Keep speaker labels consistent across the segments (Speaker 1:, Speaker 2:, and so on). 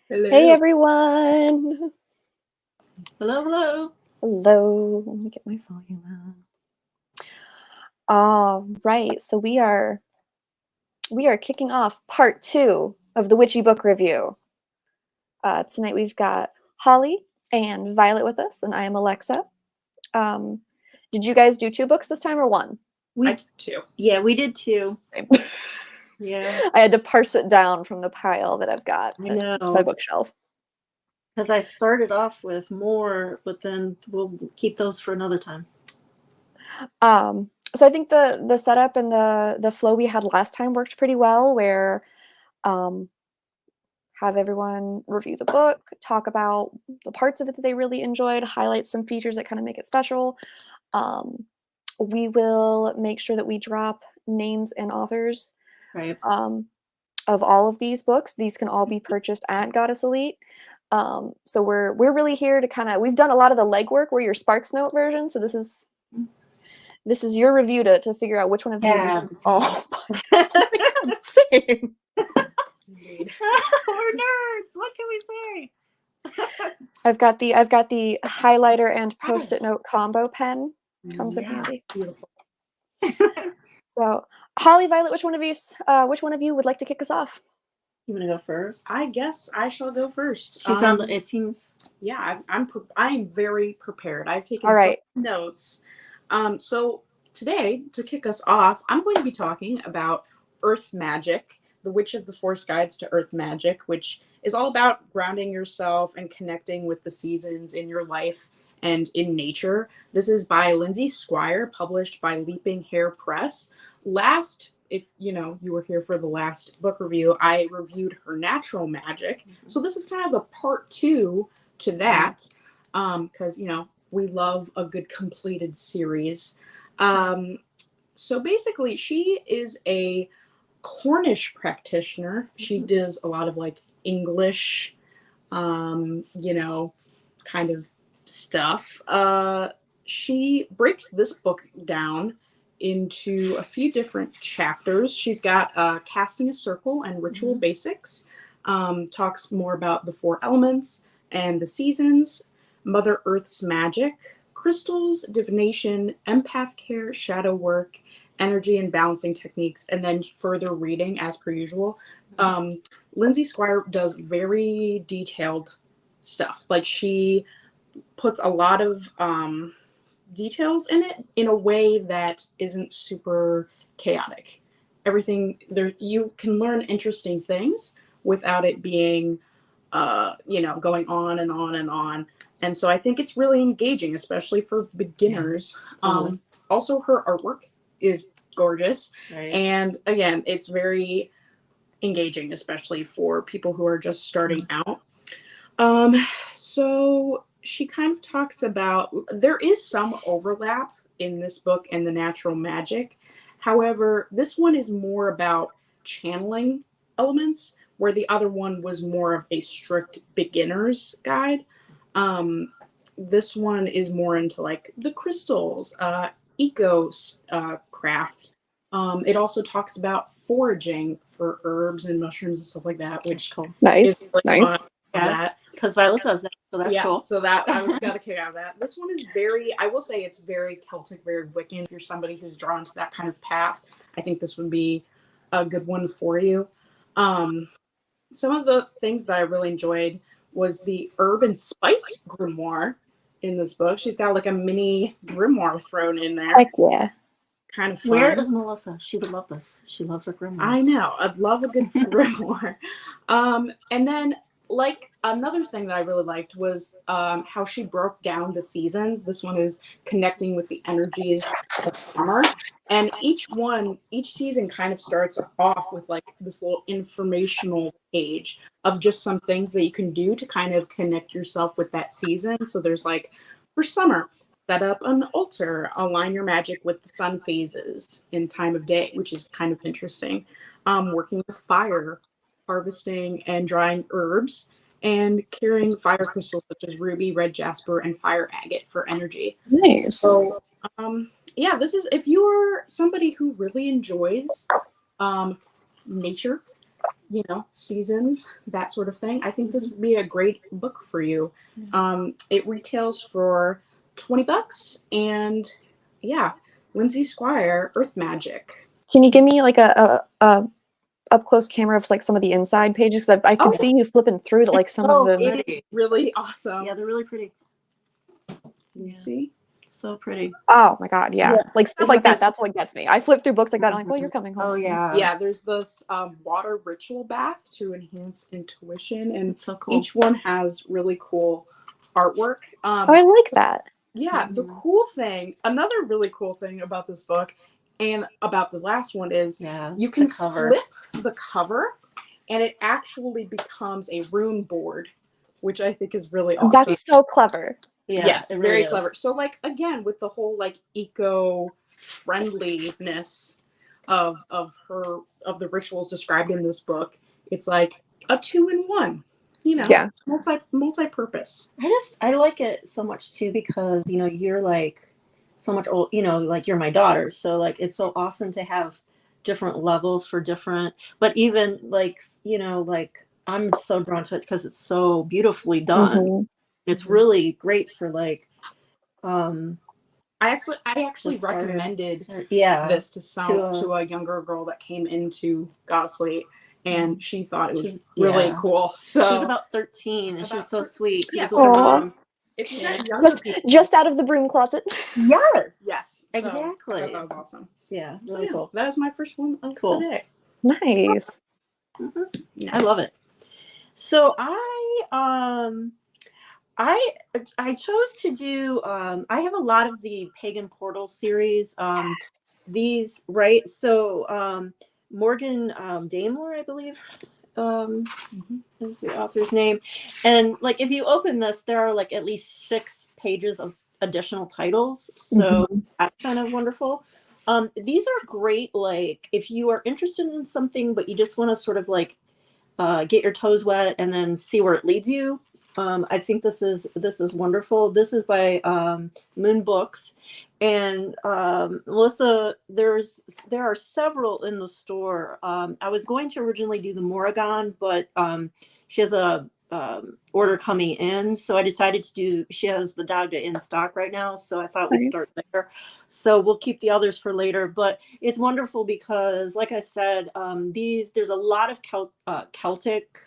Speaker 1: Hello.
Speaker 2: Hey everyone!
Speaker 1: Hello, hello.
Speaker 2: Hello. Let me get my volume on. All right, so we are kicking off part 2 of the Witchy book review. Tonight we've got Holly and Violet with us, and I am Alexa. Did you guys do 2 books this time or 1?
Speaker 1: I did 2. Yeah, we did 2. Yeah.
Speaker 2: I had to parse it down from the pile that I've got
Speaker 1: I
Speaker 2: on my
Speaker 1: know.
Speaker 2: bookshelf.
Speaker 1: Because I started off with more, but then we'll keep those for another time.
Speaker 2: So I think the setup and the flow we had last time worked pretty well, where have everyone review the book, talk about the parts of it that they really enjoyed, highlight some features that kind of make it special. We will make sure that we drop names and authors
Speaker 1: Right.
Speaker 2: of all of these books. These can all be purchased at Goddess Elite. So we're really here to we've done a lot of the legwork. We're your Sparks Note version. So this is your review to figure out which one of these. Oh, same.
Speaker 1: We're nerds. What can we say?
Speaker 2: I've got the highlighter and post-it note combo pen. Comes in handy.
Speaker 1: Beautiful.
Speaker 2: So, Holly, Violet, which one of you would like to kick us off?
Speaker 1: You want to go first?
Speaker 3: I guess I shall go first.
Speaker 1: She found it seems.
Speaker 3: Yeah, I'm very prepared. I've taken
Speaker 2: All right.
Speaker 3: some notes. So today, to kick us off, I'm going to be talking about Earth Magic, the Witch of the Force Guides to Earth Magic, which is all about grounding yourself and connecting with the seasons in your life and in nature. This is by Lindsay Squire, published by Leaping Hare Press. If you were here for the last book review, I reviewed her Natural Magic. So this is kind of a part 2 to that, because we love a good completed series. So basically, she is a Cornish practitioner. She does a lot of like English, kind of stuff. She breaks this book down into a few different chapters. She's got Casting a Circle and Ritual Basics, talks more about the 4 elements and the seasons, Mother Earth's magic, crystals, divination, empath care, shadow work, energy and balancing techniques, and then further reading as per usual. Lindsay Squire does very detailed stuff. Like, she puts a lot of details in it in a way that isn't super chaotic. Everything there, you can learn interesting things without it being going on and on and on. And so I think it's really engaging, especially for beginners. Also, her artwork is gorgeous. Right. And again, it's very engaging, especially for people who are just starting out. So she kind of talks about, there is some overlap in this book and the Natural Magic. However, this one is more about channeling elements, where the other one was more of a strict beginner's guide. This one is more into like the crystals, eco craft. It also talks about foraging for herbs and mushrooms and stuff like that, which
Speaker 2: nice.
Speaker 3: Is really
Speaker 2: Nice.
Speaker 3: fun. Yeah,
Speaker 1: because Violet does that, so that's cool.
Speaker 3: So that I got a kick out of that. This one is I will say it's very Celtic, very Wiccan. If you're somebody who's drawn to that kind of path, I think this would be a good one for you. Some of the things that I really enjoyed was the herb and spice grimoire in this book. She's got like a mini grimoire thrown in there.
Speaker 2: Heck yeah.
Speaker 3: Kind of fun.
Speaker 1: Where is Melissa? She would love this. She loves her grimoires.
Speaker 3: I know. I'd love a good grimoire. And then, like, another thing that I really liked was how she broke down the seasons. This one is connecting with the energies of summer. And each season kind of starts off with like this little informational page of just some things that you can do to kind of connect yourself with that season. So there's like, for summer, set up an altar, align your magic with the sun phases in time of day, which is kind of interesting. Working with fire, harvesting and drying herbs, and carrying fire crystals such as ruby, red jasper, and fire agate for energy.
Speaker 2: Nice.
Speaker 3: So, this is, if you're somebody who really enjoys nature you know, seasons, that sort of thing, I think this would be a great book for you. It retails for $20, and yeah, Lindsay Squire, Earth Magic.
Speaker 2: Can you give me like a up close camera of like some of the inside pages? Because I can see you flipping through like some of them.
Speaker 1: it
Speaker 3: It's really awesome.
Speaker 1: Yeah, they're really pretty.
Speaker 3: You see?
Speaker 1: So pretty.
Speaker 2: Oh my god, yeah.
Speaker 1: Yeah.
Speaker 2: Like stuff like that. That's what gets me. I flip through books like that. I'm like, well, you're coming home.
Speaker 1: Oh yeah.
Speaker 3: Yeah, there's this water ritual bath to enhance intuition, and
Speaker 1: It's so cool.
Speaker 3: each one has really cool artwork.
Speaker 2: Oh, I like that.
Speaker 3: Yeah, the cool thing, another really cool thing about this book and about the last one is you can flip the cover and it actually becomes a rune board, which I think is really awesome.
Speaker 2: That's so clever.
Speaker 1: Yeah,
Speaker 3: Yes,
Speaker 1: it
Speaker 3: very
Speaker 1: really
Speaker 3: clever.
Speaker 1: is.
Speaker 3: So like again with the whole like eco-friendliness of the rituals described in this book, it's like a 2-in-1. You know,
Speaker 2: Yeah.
Speaker 3: multi-purpose.
Speaker 1: I like it so much too because you know you're like so much old, you know, like you're my daughter, so like it's so awesome to have different levels for different, but even like, you know, like I'm so drawn to it because it's so beautifully done.
Speaker 2: Mhm.
Speaker 1: It's really great for like
Speaker 3: I actually recommended this to a younger girl that came into Godsley, and she thought it was really cool. So
Speaker 1: she was about 13 and she was so sweet. She was
Speaker 2: with her
Speaker 1: mom.
Speaker 3: If you got younger people,
Speaker 2: just out of the broom closet.
Speaker 1: Yes,
Speaker 3: so
Speaker 1: exactly.
Speaker 3: I thought that was awesome.
Speaker 1: Yeah,
Speaker 3: So
Speaker 1: really cool.
Speaker 3: that is my first one of
Speaker 1: Cool.
Speaker 3: today.
Speaker 2: Nice.
Speaker 1: Nice. I love it. So I chose to do I have a lot of the Pagan Portal series. These right. So Morgan Daimler, I believe, is the author's name. And like if you open this, there are like at least 6 pages of additional titles. So that's kind of wonderful. These are great, like if you are interested in something, but you just want to sort of like get your toes wet and then see where it leads you. I think this is wonderful. This is by Moon Books, and Melissa, there are several in the store. I was going to originally do the Morrigan, but she has a order coming in, so I decided to do. She has the Dagda in stock right now, so I thought we'd start there. So we'll keep the others for later, but it's wonderful because, like I said, there's a lot of Celtic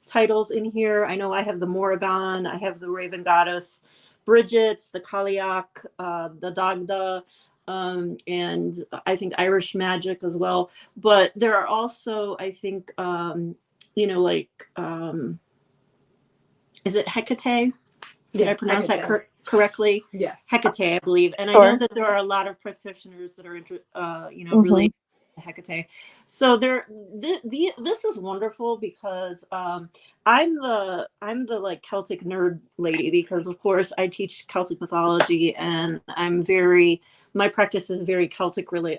Speaker 1: titles in here. I know I have the Morrigan, I have the Raven Goddess, Bridget, the Kaliak, the Dagda, and I think Irish Magic as well. But there are also, I think, you know, like, is it Hecate? Did I pronounce that correctly?
Speaker 3: Yes.
Speaker 1: Hecate, I believe. And I know that there are a lot of practitioners that are, you know, really Hecate. So this is wonderful because I'm the like Celtic nerd lady because of course I teach Celtic mythology and my practice is very Celtic really.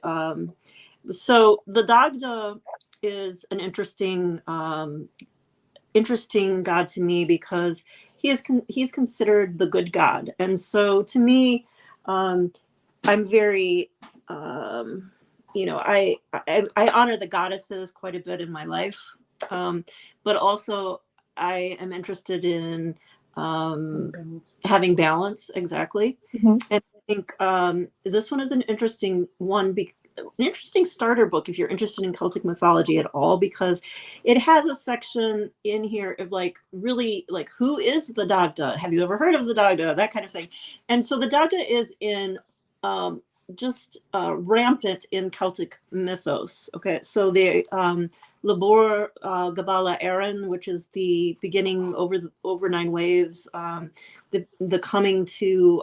Speaker 1: So the Dagda is an interesting god to me because he's considered the good god, and so to me, I'm very, you know, I honor the goddesses quite a bit in my life, but also I am interested in having balance. Exactly, and I think this one is an interesting one. An interesting starter book if you're interested in Celtic mythology at all, because it has a section in here of like really like who is the Dagda? Have you ever heard of the Dagda? That kind of thing. And so the Dagda is in just rampant in Celtic mythos. Okay, so the Labor Gabala Erin, which is the beginning over 9 waves, the coming to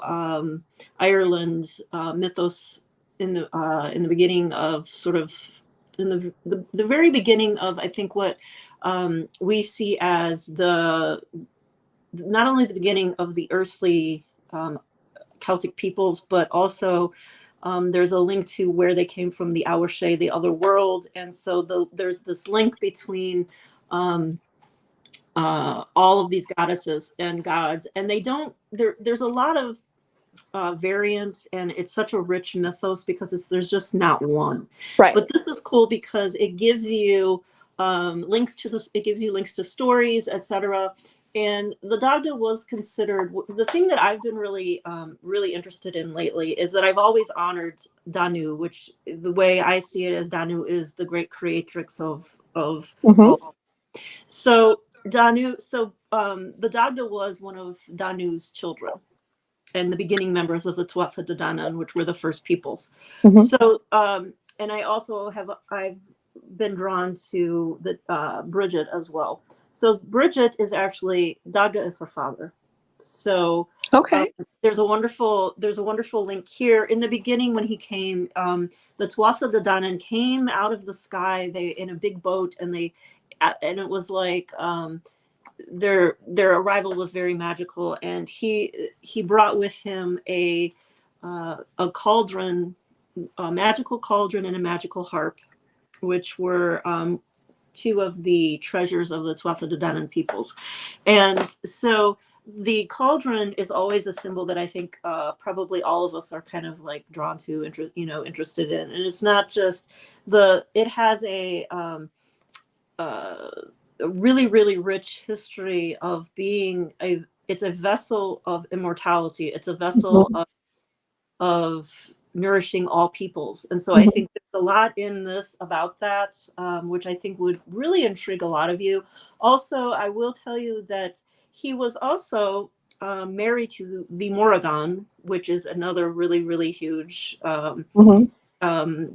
Speaker 1: Ireland mythos. In the beginning of sort of in the very beginning of I think what we see as not only the beginning of the earthly Celtic peoples, but also there's a link to where they came from, the Awashe, the other world, and so there's this link between all of these goddesses and gods, and there's a lot of variants, and it's such a rich mythos because there's just not one.
Speaker 2: Right.
Speaker 1: But this is cool because it gives you links to this. It gives you links to stories, etc. And the Dagda was considered the thing that I've been really, really interested in lately is that I've always honored Danu, which the way I see it as Danu is the great creatrix of
Speaker 2: Mhm.
Speaker 1: all. So Danu, the Dagda was one of Danu's children and the beginning members of the Tuatha De Danann, which were the first peoples.
Speaker 2: Mhm.
Speaker 1: So, and I've been drawn to the Bridget as well. So Bridget is actually Dagda is her father. So
Speaker 2: Okay.
Speaker 1: there's a wonderful link here. In the beginning, when he came, the Tuatha De Danann came out of the sky. They in a big boat, and it was like their arrival was very magical, and he brought with him a cauldron, a magical cauldron, and a magical harp, which were two of the treasures of the Tuatha De Danann peoples. And so the cauldron is always a symbol that I think probably all of us are kind of like drawn to, interested in. And it's not just it has a really, really rich history of being it's a vessel of immortality. It's a vessel
Speaker 2: Mhm.
Speaker 1: of nourishing all peoples. And so I
Speaker 2: Mhm.
Speaker 1: think there's a lot in this about that, which I think would really intrigue a lot of you. Also, I will tell you that he was also married to the Morrigan, which is another really, really huge
Speaker 2: Mhm.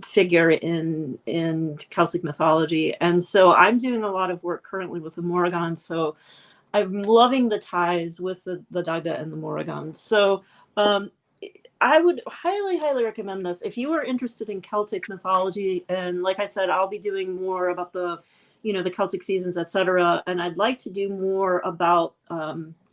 Speaker 1: figure in Celtic mythology. And so I'm doing a lot of work currently with the Morrigan. So I'm loving the ties with the Dagda and the Morrigan. So I would highly, highly recommend this. If you are interested in Celtic mythology, and like I said, I'll be doing more about the Celtic seasons, etc. And I'd like to do more about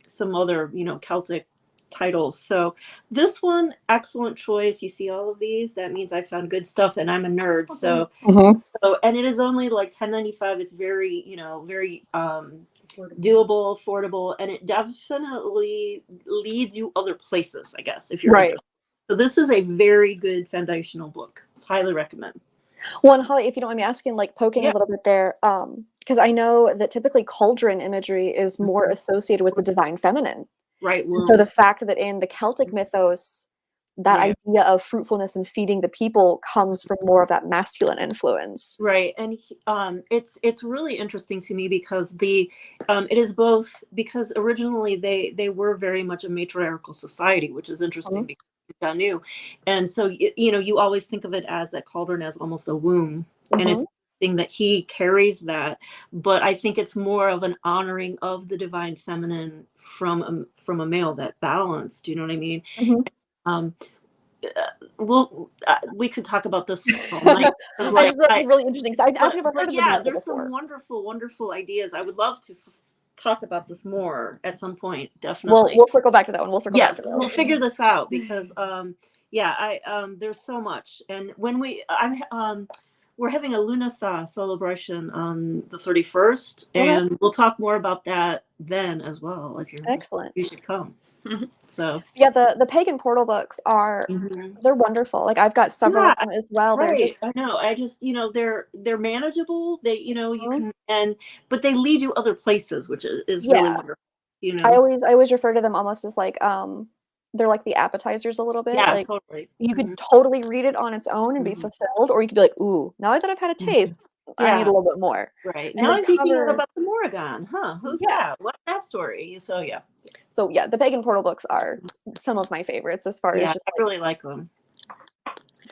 Speaker 1: some other, Celtic titles. So this one, excellent choice. You see all of these. That means I found good stuff, and I'm a nerd.
Speaker 2: Mhm.
Speaker 1: So and it is only like $10.95. It's very, very doable, affordable, and it definitely leads you other places, I guess, if you're
Speaker 2: Right.
Speaker 1: interested. So this is a very good foundational book. It's highly recommend.
Speaker 2: Well, and Holly, if you don't mind me asking, like poking
Speaker 1: Yeah.
Speaker 2: a little bit there, because I know that typically cauldron imagery is more associated with the divine feminine.
Speaker 1: Right.
Speaker 2: And so
Speaker 1: Womb.
Speaker 2: the fact that in the Celtic mythos, that
Speaker 1: Yeah.
Speaker 2: idea of fruitfulness and feeding the people comes from more of that masculine influence.
Speaker 1: Right, and it's really interesting to me because it is both, because originally they were very much a matriarchal society, which is interesting
Speaker 2: Mhm.
Speaker 1: because it's new, and so you always think of it as that cauldron as almost a womb, and it's
Speaker 2: Mhm.
Speaker 1: interesting that he carries that, but I think it's more of an honoring of the divine feminine from a male, that balance. Do you know what I mean?
Speaker 2: Mhm.
Speaker 1: Um, we could talk about this all night. 'Cause,
Speaker 2: I
Speaker 1: like
Speaker 2: just thought it was really interesting because I've never heard
Speaker 1: but
Speaker 2: of the
Speaker 1: yeah,
Speaker 2: Dagda
Speaker 1: there's some
Speaker 2: before.
Speaker 1: wonderful, wonderful ideas. I would love to talk about this more at some point.
Speaker 2: We'll
Speaker 1: Definitely.
Speaker 2: we'll circle back to that one. We'll circle back to
Speaker 1: Yes,
Speaker 2: that
Speaker 1: we'll
Speaker 2: one.
Speaker 1: figure this out because yeah, I there's so much. And when we're having a Lunasa celebration on the 31st,
Speaker 2: Okay.
Speaker 1: and we'll talk more about that then as well. If you're interested,
Speaker 2: Excellent.
Speaker 1: you should come. So
Speaker 2: Yeah, the pagan portal books are
Speaker 1: mhm.
Speaker 2: they're wonderful. Like I've got several
Speaker 1: Yeah,
Speaker 2: of them as well. They're just
Speaker 1: right. I know. I just, they're manageable. They, you
Speaker 2: Mhm.
Speaker 1: can, but they lead you other places, which is really
Speaker 2: Yeah.
Speaker 1: wonderful.
Speaker 2: I always refer to them almost as like they're like the appetizers a little bit.
Speaker 1: Yeah,
Speaker 2: Like
Speaker 1: totally.
Speaker 2: you could
Speaker 1: Hmm.
Speaker 2: totally read it on its own and be
Speaker 1: Hmm.
Speaker 2: fulfilled, or you could be like, ooh, now that I've had a
Speaker 1: Hmm.
Speaker 2: taste, I need a
Speaker 1: Yeah,
Speaker 2: little bit more.
Speaker 1: right.
Speaker 2: And
Speaker 1: Now
Speaker 2: they
Speaker 1: I'm geeking out
Speaker 2: cover
Speaker 1: about the Morrigan. Huh? Who's
Speaker 2: yeah.
Speaker 1: that? What's that story? So yeah,
Speaker 2: So yeah, the pagan portal books are some of my favorites as far as
Speaker 1: yeah,
Speaker 2: just
Speaker 1: I
Speaker 2: like
Speaker 1: really like them.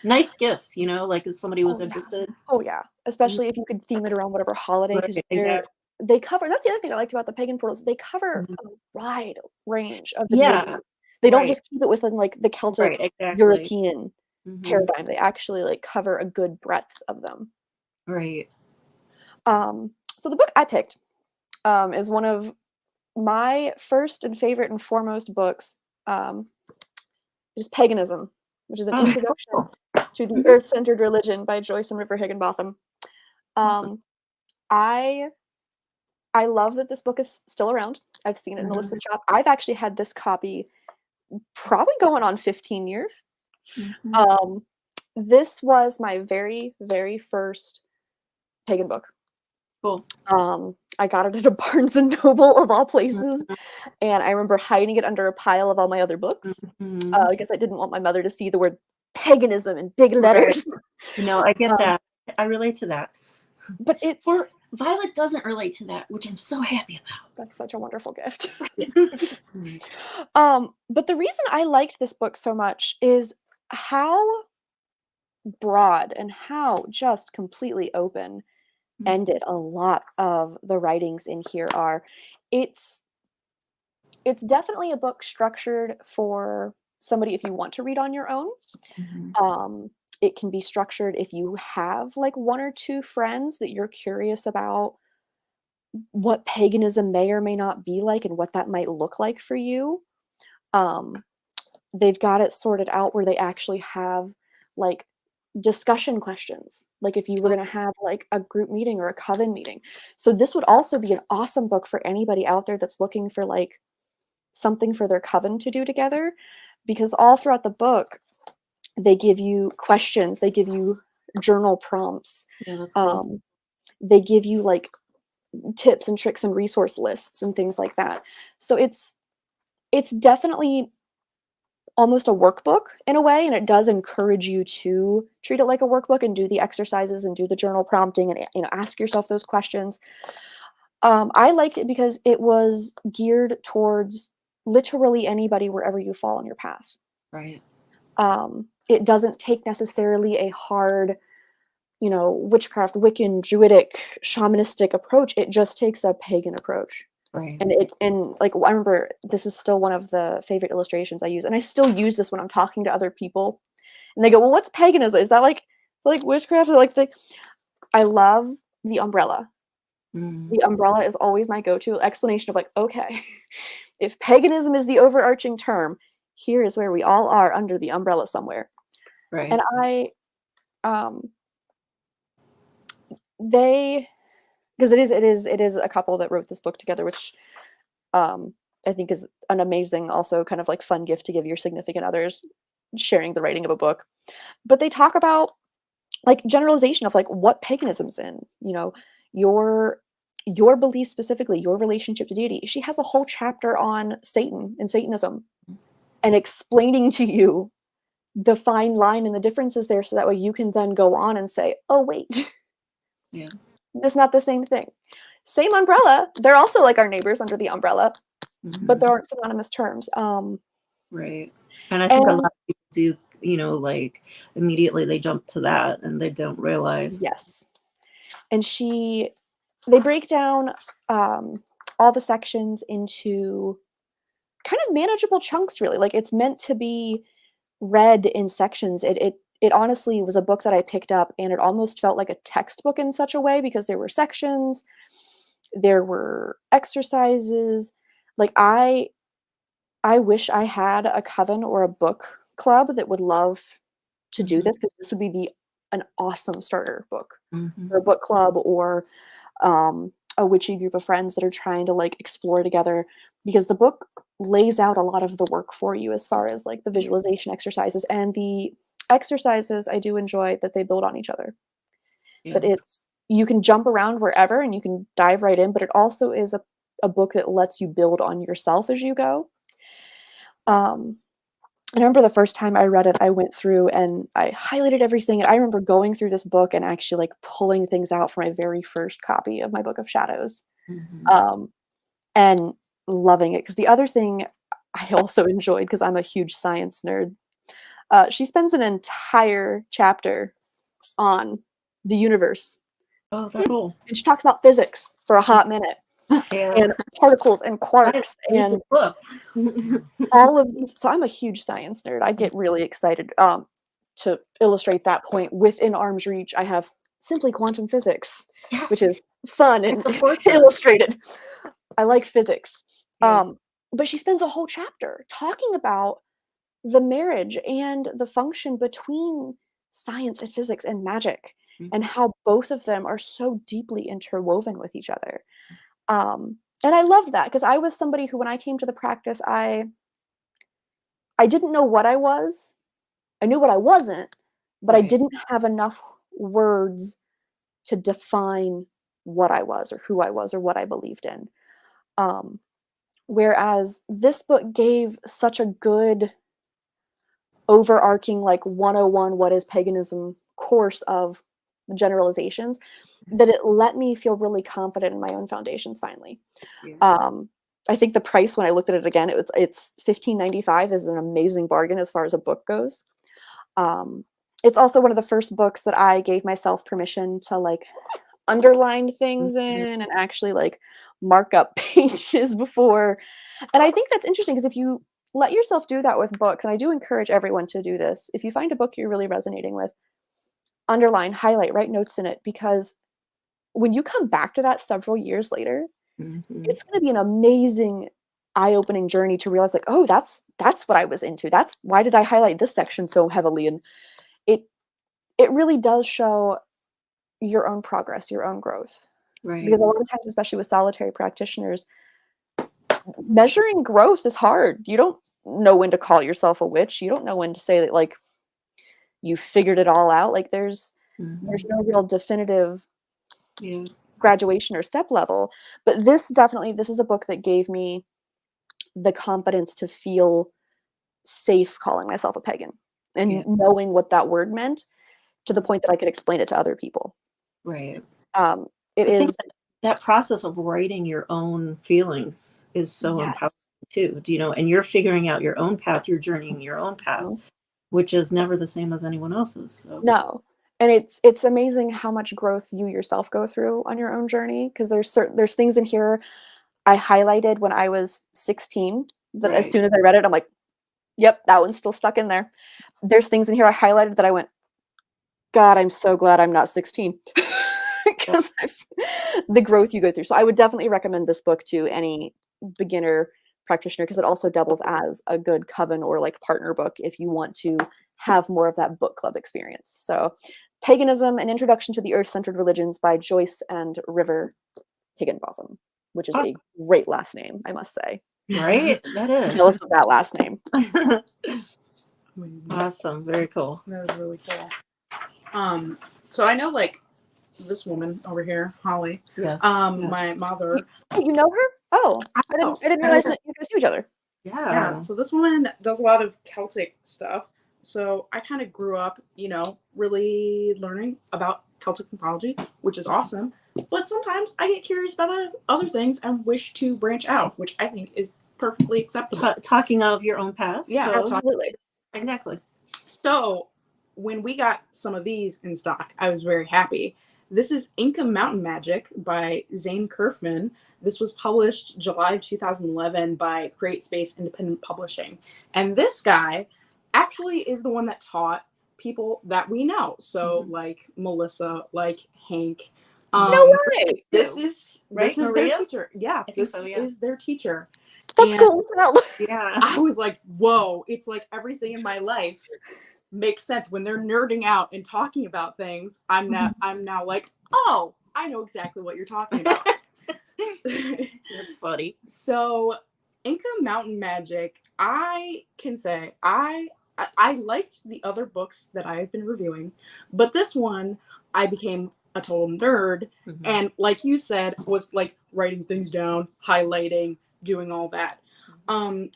Speaker 1: Nice gifts, like if somebody was
Speaker 2: oh yeah.
Speaker 1: interested.
Speaker 2: Oh yeah.
Speaker 1: Mhm.
Speaker 2: Especially if you could theme it around whatever holiday
Speaker 1: Right,
Speaker 2: because
Speaker 1: exactly.
Speaker 2: they cover that's the other thing I liked about the pagan portals. They cover
Speaker 1: Mhm.
Speaker 2: a wide range of the
Speaker 1: Yeah,
Speaker 2: deities. They don't
Speaker 1: right,
Speaker 2: just keep it within like the
Speaker 1: right,
Speaker 2: Celtic
Speaker 1: exactly.
Speaker 2: European
Speaker 1: Hmm.
Speaker 2: paradigm. They actually like cover a good breadth of them.
Speaker 1: Right.
Speaker 2: So the book I picked is one of my first and favorite and foremost books. Um, is Paganism, which is an
Speaker 1: Oh,
Speaker 2: introduction
Speaker 1: cool.
Speaker 2: to the
Speaker 1: Mhm.
Speaker 2: Earth-Centered Religion by Joyce and River Higginbotham.
Speaker 1: Awesome.
Speaker 2: Um, I I love that this book is still around. I've seen it in the
Speaker 1: Mhm.
Speaker 2: listed shop. I've actually had this copy probably going on 15 years.
Speaker 1: Mhm.
Speaker 2: Um, this was my very, very first pagan book.
Speaker 1: Cool.
Speaker 2: I got it at a Barnes and Noble of all places, and I remember hiding it under a pile of all my other books
Speaker 1: Mhm.
Speaker 2: because I didn't want my mother to see the word paganism in big
Speaker 1: Right.
Speaker 2: letters.
Speaker 1: I get
Speaker 2: Um,
Speaker 1: that. I relate to that.
Speaker 2: But it's
Speaker 1: Or Violet doesn't relate to that, which I'm so happy
Speaker 2: that's such a wonderful gift.
Speaker 1: about.
Speaker 2: But the reason I liked this book so much is how broad and how just completely open-ended a lot of the writings in here are. It's it's definitely a book structured for somebody if you want to read on your own.
Speaker 1: Mhm.
Speaker 2: Um, it can be structured if you have like one or two friends that you're curious about what paganism may or may not be like and what that might look like for you. Um, they've got it sorted out where they actually have like discussion questions, like if you were going to have like a group meeting or a coven meeting. So this would also be an awesome book for anybody out there that's looking for like something for their coven to do together, because all throughout the book they give you questions, they give you journal prompts,
Speaker 1: Yeah, that's cool.
Speaker 2: they give you like tips and tricks and resource lists and things like that. So it's definitely almost a workbook in a way, and it does encourage you to treat it like a workbook and do the exercises and do the journal prompting and ask yourself those questions. I liked it because it was geared towards literally anybody wherever you fall on your path.
Speaker 1: Right.
Speaker 2: It doesn't take necessarily a hard, witchcraft, Wiccan, Druidic, shamanistic approach. It just takes a pagan approach.
Speaker 1: Right.
Speaker 2: And like I remember this is still one of the favorite illustrations I use, and I still use this when I'm talking to other people, and they go, "Well, what's paganism? Is that like it's like witchcraft?" Or like I love the umbrella.
Speaker 1: Mm.
Speaker 2: The umbrella is always my go-to explanation of like, okay, if paganism is the overarching term, here is where we all are under the umbrella somewhere.
Speaker 1: Right.
Speaker 2: And um, they, because it is a couple that wrote this book together, which I think is an amazing, also kind of like fun gift to give your significant others, sharing the writing of a book. But they talk about like generalization of like what paganism's in, your belief specifically, your relationship to deity. She has a whole chapter on Satan and Satanism and explaining to you the fine line and the differences there so that way you can then go on and say, oh wait,
Speaker 1: Yeah.
Speaker 2: it's not the same thing. Same umbrella. They're also like our neighbors under the umbrella, but there
Speaker 1: Mhm.
Speaker 2: aren't synonymous terms.
Speaker 1: Right. And I think a lot
Speaker 2: And
Speaker 1: of people do, like immediately they jump to that and they don't realize.
Speaker 2: yes, and they break down all the sections into kind of manageable chunks. Really, like it's meant to be read in sections. It honestly was a book that I picked up, and it almost felt like a textbook in such a way because there were sections, there were exercises. Like I wish I had a coven or a book club that would love to do
Speaker 1: Mhm.
Speaker 2: this, because this would be an awesome starter book
Speaker 1: Mhm.
Speaker 2: for a book club or a witchy group of friends that are trying to like explore together, because the book lays out a lot of the work for you as far as like the visualization exercises, and the exercises I do enjoy that they build on each other,
Speaker 1: Yeah.
Speaker 2: that it's you can jump around wherever and you can dive right in, but it also is a book that lets you build on yourself as you go. um I remember the first time I read it, I went through and I highlighted everything. And I remember going through this book and actually like pulling things out for my very first copy of my Book of Shadows,
Speaker 1: Mhm.
Speaker 2: um, and loving it. Because the other thing I also enjoyed, because I'm a huge science nerd, she spends an entire chapter on the universe.
Speaker 1: Oh, that's cool.
Speaker 2: And she talks about physics for a hot minute,
Speaker 1: Yeah.
Speaker 2: and particles and
Speaker 1: I
Speaker 2: quarks
Speaker 1: read
Speaker 2: and
Speaker 1: the book.
Speaker 2: all of these. So I'm a huge science nerd. I get really excited to illustrate that point. Within arm's reach, I have Simply Quantum Physics, which
Speaker 1: Yes.
Speaker 2: is fun
Speaker 1: I
Speaker 2: and
Speaker 1: support that.
Speaker 2: illustrated. I like physics.
Speaker 1: Yeah.
Speaker 2: But she spends a whole chapter talking about the marriage and the function between science and physics and magic, and
Speaker 1: Mhm.
Speaker 2: how both of them are so deeply interwoven with each other. And I love that, because I was somebody who, when I came to the practice, I didn't know what I was. I knew what I wasn't, but I
Speaker 1: Right.
Speaker 2: didn't have enough words to define what I was or who I was or what I believed in. Whereas this book gave such a good overarching, like 101, what is paganism course of generalizations, that it let me feel really confident in my own foundations finally.
Speaker 3: Yeah.
Speaker 2: I think the price when I looked at it again, it's $15.95 is an amazing bargain as far as a book goes. It's also one of the first books that I gave myself permission to like underline things in and actually like mark up pages before. And I think that's interesting because if you let yourself do that with books, and I do encourage everyone to do this, if you find a book you're really resonating with, underline, highlight, write notes in it, because when you come back to that several years later, it's going to be an amazing eye-opening journey to realize like, oh, that's what I was into. That's why did I highlight this section so heavily? And it really does show your own progress, your own growth.
Speaker 1: Right.
Speaker 2: Because a lot of times, especially with solitary practitioners, measuring growth is hard. You don't know when to call yourself a witch. You don't know when to say that like you figured it all out. Like there's no real definitive graduation or step level. But this is a book that gave me the confidence to feel safe calling myself a pagan and knowing what that word meant to the point that I could explain it to other people.
Speaker 1: Right.
Speaker 2: It is
Speaker 1: that process of writing your own feelings is so empowering too. Do you know? And you're figuring out your own path. You're journeying your own path, which is never the same as anyone else's. So.
Speaker 2: No. And it's amazing how much growth you yourself go through on your own journey, because there's things in here I highlighted when I was 16 that as soon as I read it, I'm like, yep, that one's still stuck in there. There's things in here I highlighted that I went, God, I'm so glad I'm not 16. Because the growth you go through. So I would definitely recommend this book to any beginner practitioner, because it also doubles as a good coven or like partner book if you want to have more of that book club experience. So Paganism, An Introduction to the Earth-Centered Religions by Joyce and River Higginbotham, which is a great last name, I must say.
Speaker 1: Right? That is.
Speaker 2: Jealous of that last name.
Speaker 1: Awesome. Very cool.
Speaker 3: That was really cool. So I know like this woman over here, Holly.
Speaker 1: Yes.
Speaker 3: My mother.
Speaker 2: You know her? Oh, I didn't realize that you guys knew each other.
Speaker 3: Yeah. So this woman does a lot of Celtic stuff. So I kind of grew up, really learning about Celtic mythology, which is awesome. But sometimes I get curious about other things and wish to branch out, which I think is perfectly acceptable.
Speaker 1: Talking of your own path.
Speaker 3: Yeah,
Speaker 1: so,
Speaker 2: absolutely.
Speaker 1: Exactly.
Speaker 3: So when we got some of these in stock, I was very happy. This is Inca Mountain Magic by Zane Kerfman. This was published July of 2011 by Create Space Independent Publishing. And this guy actually is the one that taught people that we know. So like Melissa, like Hank.
Speaker 2: No way.
Speaker 3: This is their teacher. Yeah, this is their teacher.
Speaker 2: That's cool.
Speaker 1: Yeah.
Speaker 3: I was like, whoa, it's like everything in my life makes sense when they're nerding out and talking about things. I'm now like, oh, I know exactly what you're talking about.
Speaker 1: That's funny.
Speaker 3: So Inca Mountain Magic, I can say I liked the other books that I've been reviewing, but this one I became a total nerd, and like you said, was like writing things down, highlighting, doing all that.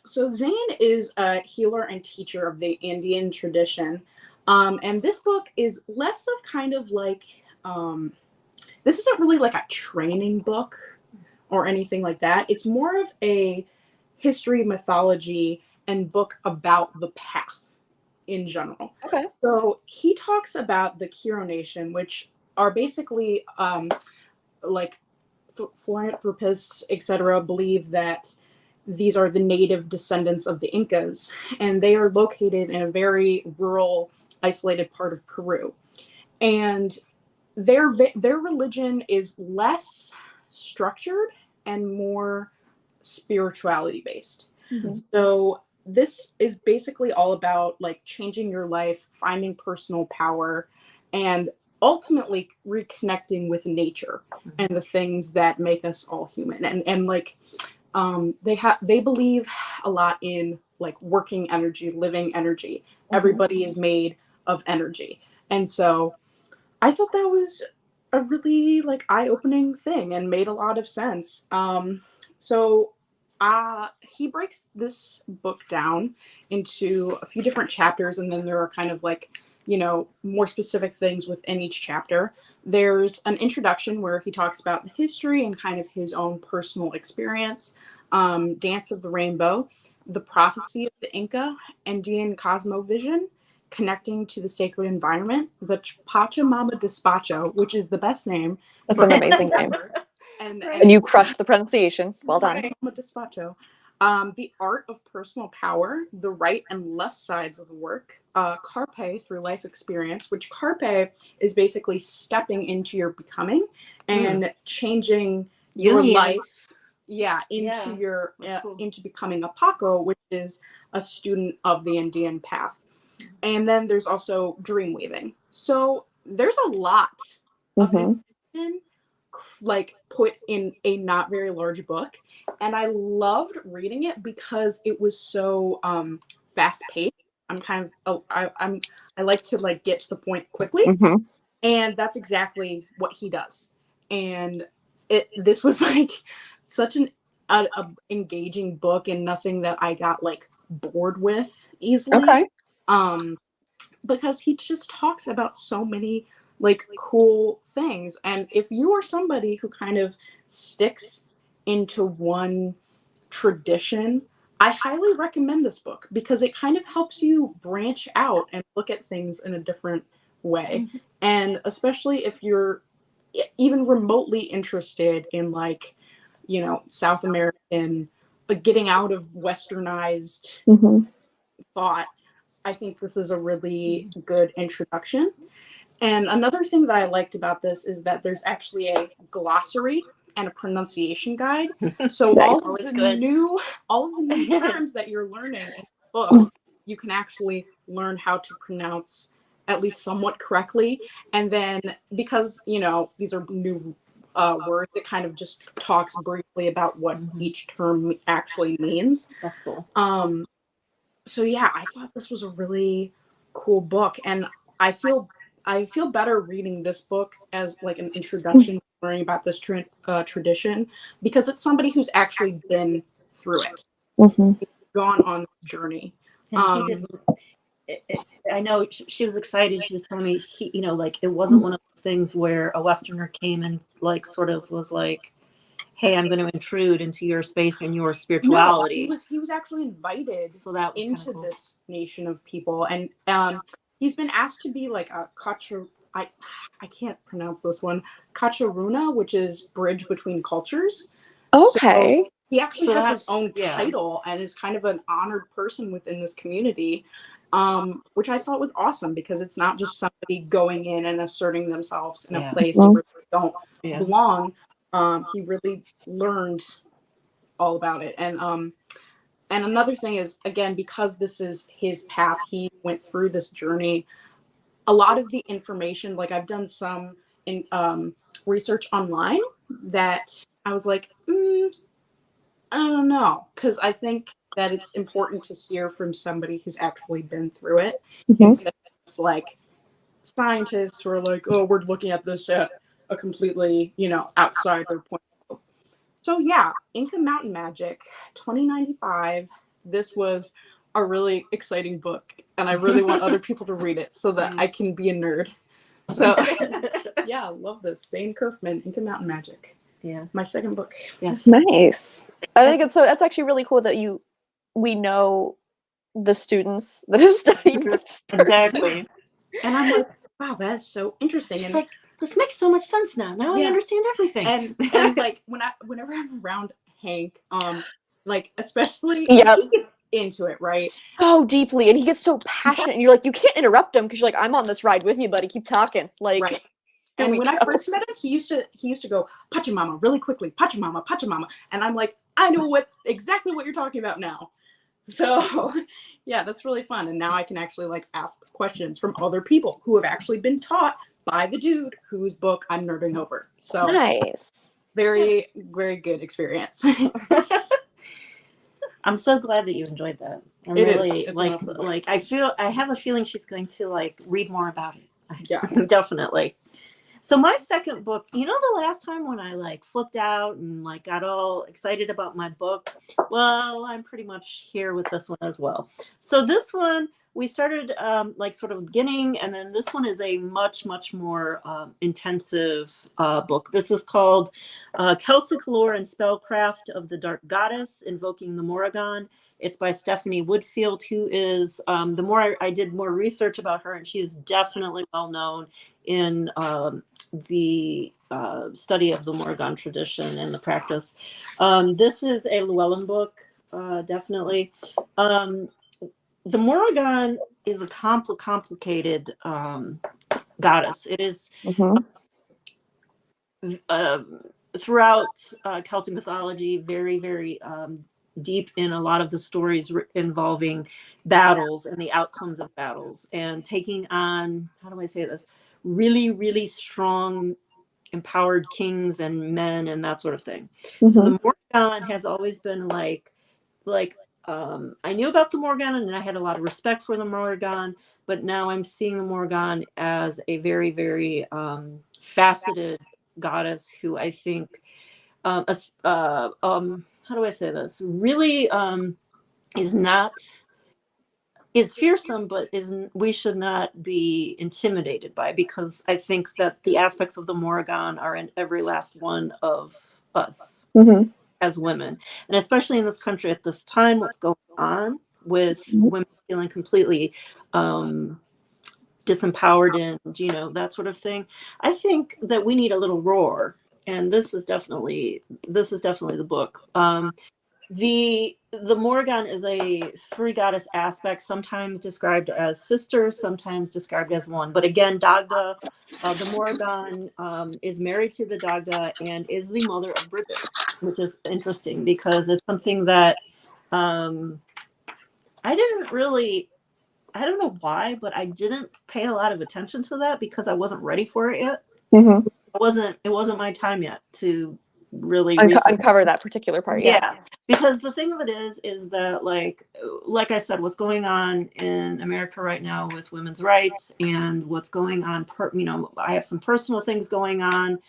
Speaker 3: So Zane is a healer and teacher of the Indian tradition. And this book is less of kind of like, this isn't really like a training book or anything like that. It's more of a history, mythology, and book about the path in general.
Speaker 2: Okay.
Speaker 3: So he talks about the Kiro Nation, which are basically like philanthropists, etc., believe that these are the native descendants of the Incas, and they are located in a very rural, isolated part of Peru. And their religion is less structured and more spirituality based. So this is basically all about like changing your life, finding personal power, and ultimately reconnecting with nature and the things that make us all human. And like they believe a lot in like working energy, living energy. Everybody is made of energy. And so I thought that was a really like eye-opening thing and made a lot of sense. So he breaks this book down into a few different chapters, and then there are kind of like, you know, more specific things within each chapter. There's an introduction where he talks about the history and kind of his own personal experience, Dance of the Rainbow, the prophecy of the Inca, Andean cosmovision, connecting to the sacred environment, the Pachamama Despacho, which is the best name.
Speaker 2: That's an amazing name. And you crushed the pronunciation. Well done.
Speaker 3: Pachamama Despacho. The art of personal power, the right and left sides of the work, carpe through life experience, which carpe is basically stepping into your becoming and changing your life, into your into becoming a Paco, which is a student of the Andean path. And then there's also dream weaving. So there's a lot of information like put in a not very large book, and I loved reading it because it was so fast paced. I'm kind of I like to like get to the point quickly, and that's exactly what he does. And this was like such an engaging book, and nothing that I got like bored with easily. Because he just talks about so many like cool things. And if you are somebody who kind of sticks into one tradition, I highly recommend this book because it kind of helps you branch out and look at things in a different way. And especially if you're even remotely interested in like, you know, South American, like getting out of westernized thought, I think this is a really good introduction. And another thing that I liked about this is that there's actually a glossary and a pronunciation guide. So all of the new terms that you're learning in the book, you can actually learn how to pronounce at least somewhat correctly. And then because, you know, these are new words, it kind of just talks briefly about what each term actually means.
Speaker 1: That's cool.
Speaker 3: So yeah, I thought this was a really cool book, and I feel better reading this book as like an introduction to learning about this tradition, because it's somebody who's actually been through it, gone on the journey.
Speaker 1: I know she was excited. She was telling me, you know, like it wasn't one of those things where a Westerner came and like sort of was like, hey, I'm going to intrude into your space and your spirituality.
Speaker 3: No, he was actually invited into
Speaker 1: cool.
Speaker 3: this nation of people, and he's been asked to be like a I can't pronounce this one, Kacharuna, which is bridge between cultures.
Speaker 2: Okay.
Speaker 3: So he actually has his own title and is kind of an honored person within this community, which I thought was awesome because it's not just somebody going in and asserting themselves in a place where they don't belong. He really learned all about it. And another thing is, again, because this is his path, he went through this journey. A lot of the information, like I've done some research online that I was like, I don't know, because I think that it's important to hear from somebody who's actually been through it instead of just like scientists who are like, oh, we're looking at this at a completely, you know, outsider point of view. So yeah, Inca Mountain Magic, 2095. This was a really exciting book, and I really want other people to read it so that I can be a nerd. So yeah, I love this. Zane Kerfman, Inca Mountain Magic.
Speaker 1: Yeah,
Speaker 3: my second book.
Speaker 1: Yes,
Speaker 2: nice. I think it's so. That's actually really cool that we know the students that have studied with this person.
Speaker 1: Exactly.
Speaker 3: And I'm like, wow, that's so interesting.
Speaker 1: She's
Speaker 3: and
Speaker 1: like, this makes so much sense now. Now I understand everything.
Speaker 3: And like whenever I'm around Hank, like especially
Speaker 2: he
Speaker 3: gets into it, right?
Speaker 2: So deeply, and he gets so passionate, and you're like, you can't interrupt him because you're like, I'm on this ride with you, buddy. Keep talking. Like,
Speaker 3: right. And when I first met him, he used to go Pachamama really quickly, Pachamama, Pachamama, and I'm like, I know exactly what you're talking about now. So yeah, that's really fun. And now I can actually like ask questions from other people who have actually been taught by the dude whose book I'm nerding over. So
Speaker 2: nice.
Speaker 3: Very, very good experience.
Speaker 1: I'm so glad that you enjoyed that. I'm
Speaker 3: it
Speaker 1: really
Speaker 3: is.
Speaker 1: I have a feeling she's going to like read more about it.
Speaker 3: Yeah.
Speaker 1: Definitely. So my second book, you know, the last time when I like flipped out and like got all excited about my book, well, I'm pretty much here with this one as well. So this one we started like sort of beginning, and then this one is a much more intensive book. This is called Celtic Lore and Spellcraft of the Dark Goddess, Invoking the Morrigan. It's by Stephanie Woodfield, who is the more I did more research about her, and she is definitely well known in the study of the Morrigan tradition and the practice. This is a Llewellyn book, definitely. The Morrigan is a complicated goddess. It is throughout Celtic mythology very deep in a lot of the stories involving battles and the outcomes of battles, and taking on, how do I say this, really strong empowered kings and men and that sort of thing. So the Morrigan has always been like I knew about the Morrigan and I had a lot of respect for the Morrigan, but now I'm seeing the Morrigan as a very faceted goddess who I think how do I say this, really is fearsome, but we should not be intimidated by, because I think that the aspects of the Morrigan are in every last one of us as women, and especially in this country at this time, what's going on with women feeling completely disempowered and, you know, that sort of thing. I think that we need a little roar, and this is definitely the book. The Morrigan is a three goddess aspect, sometimes described as sisters, sometimes described as one. But again, Dagda, the Morrigan is married to the Dagda and is the mother of Bridget, which is interesting because it's something that I didn't really, I don't know why, but I didn't pay a lot of attention to that because I wasn't ready for it yet. It wasn't my time yet to really
Speaker 2: uncover that particular part.
Speaker 1: Yeah, because the thing of it is that like I said, what's going on in America right now with women's rights and what's going on, you know, I have some personal things going on,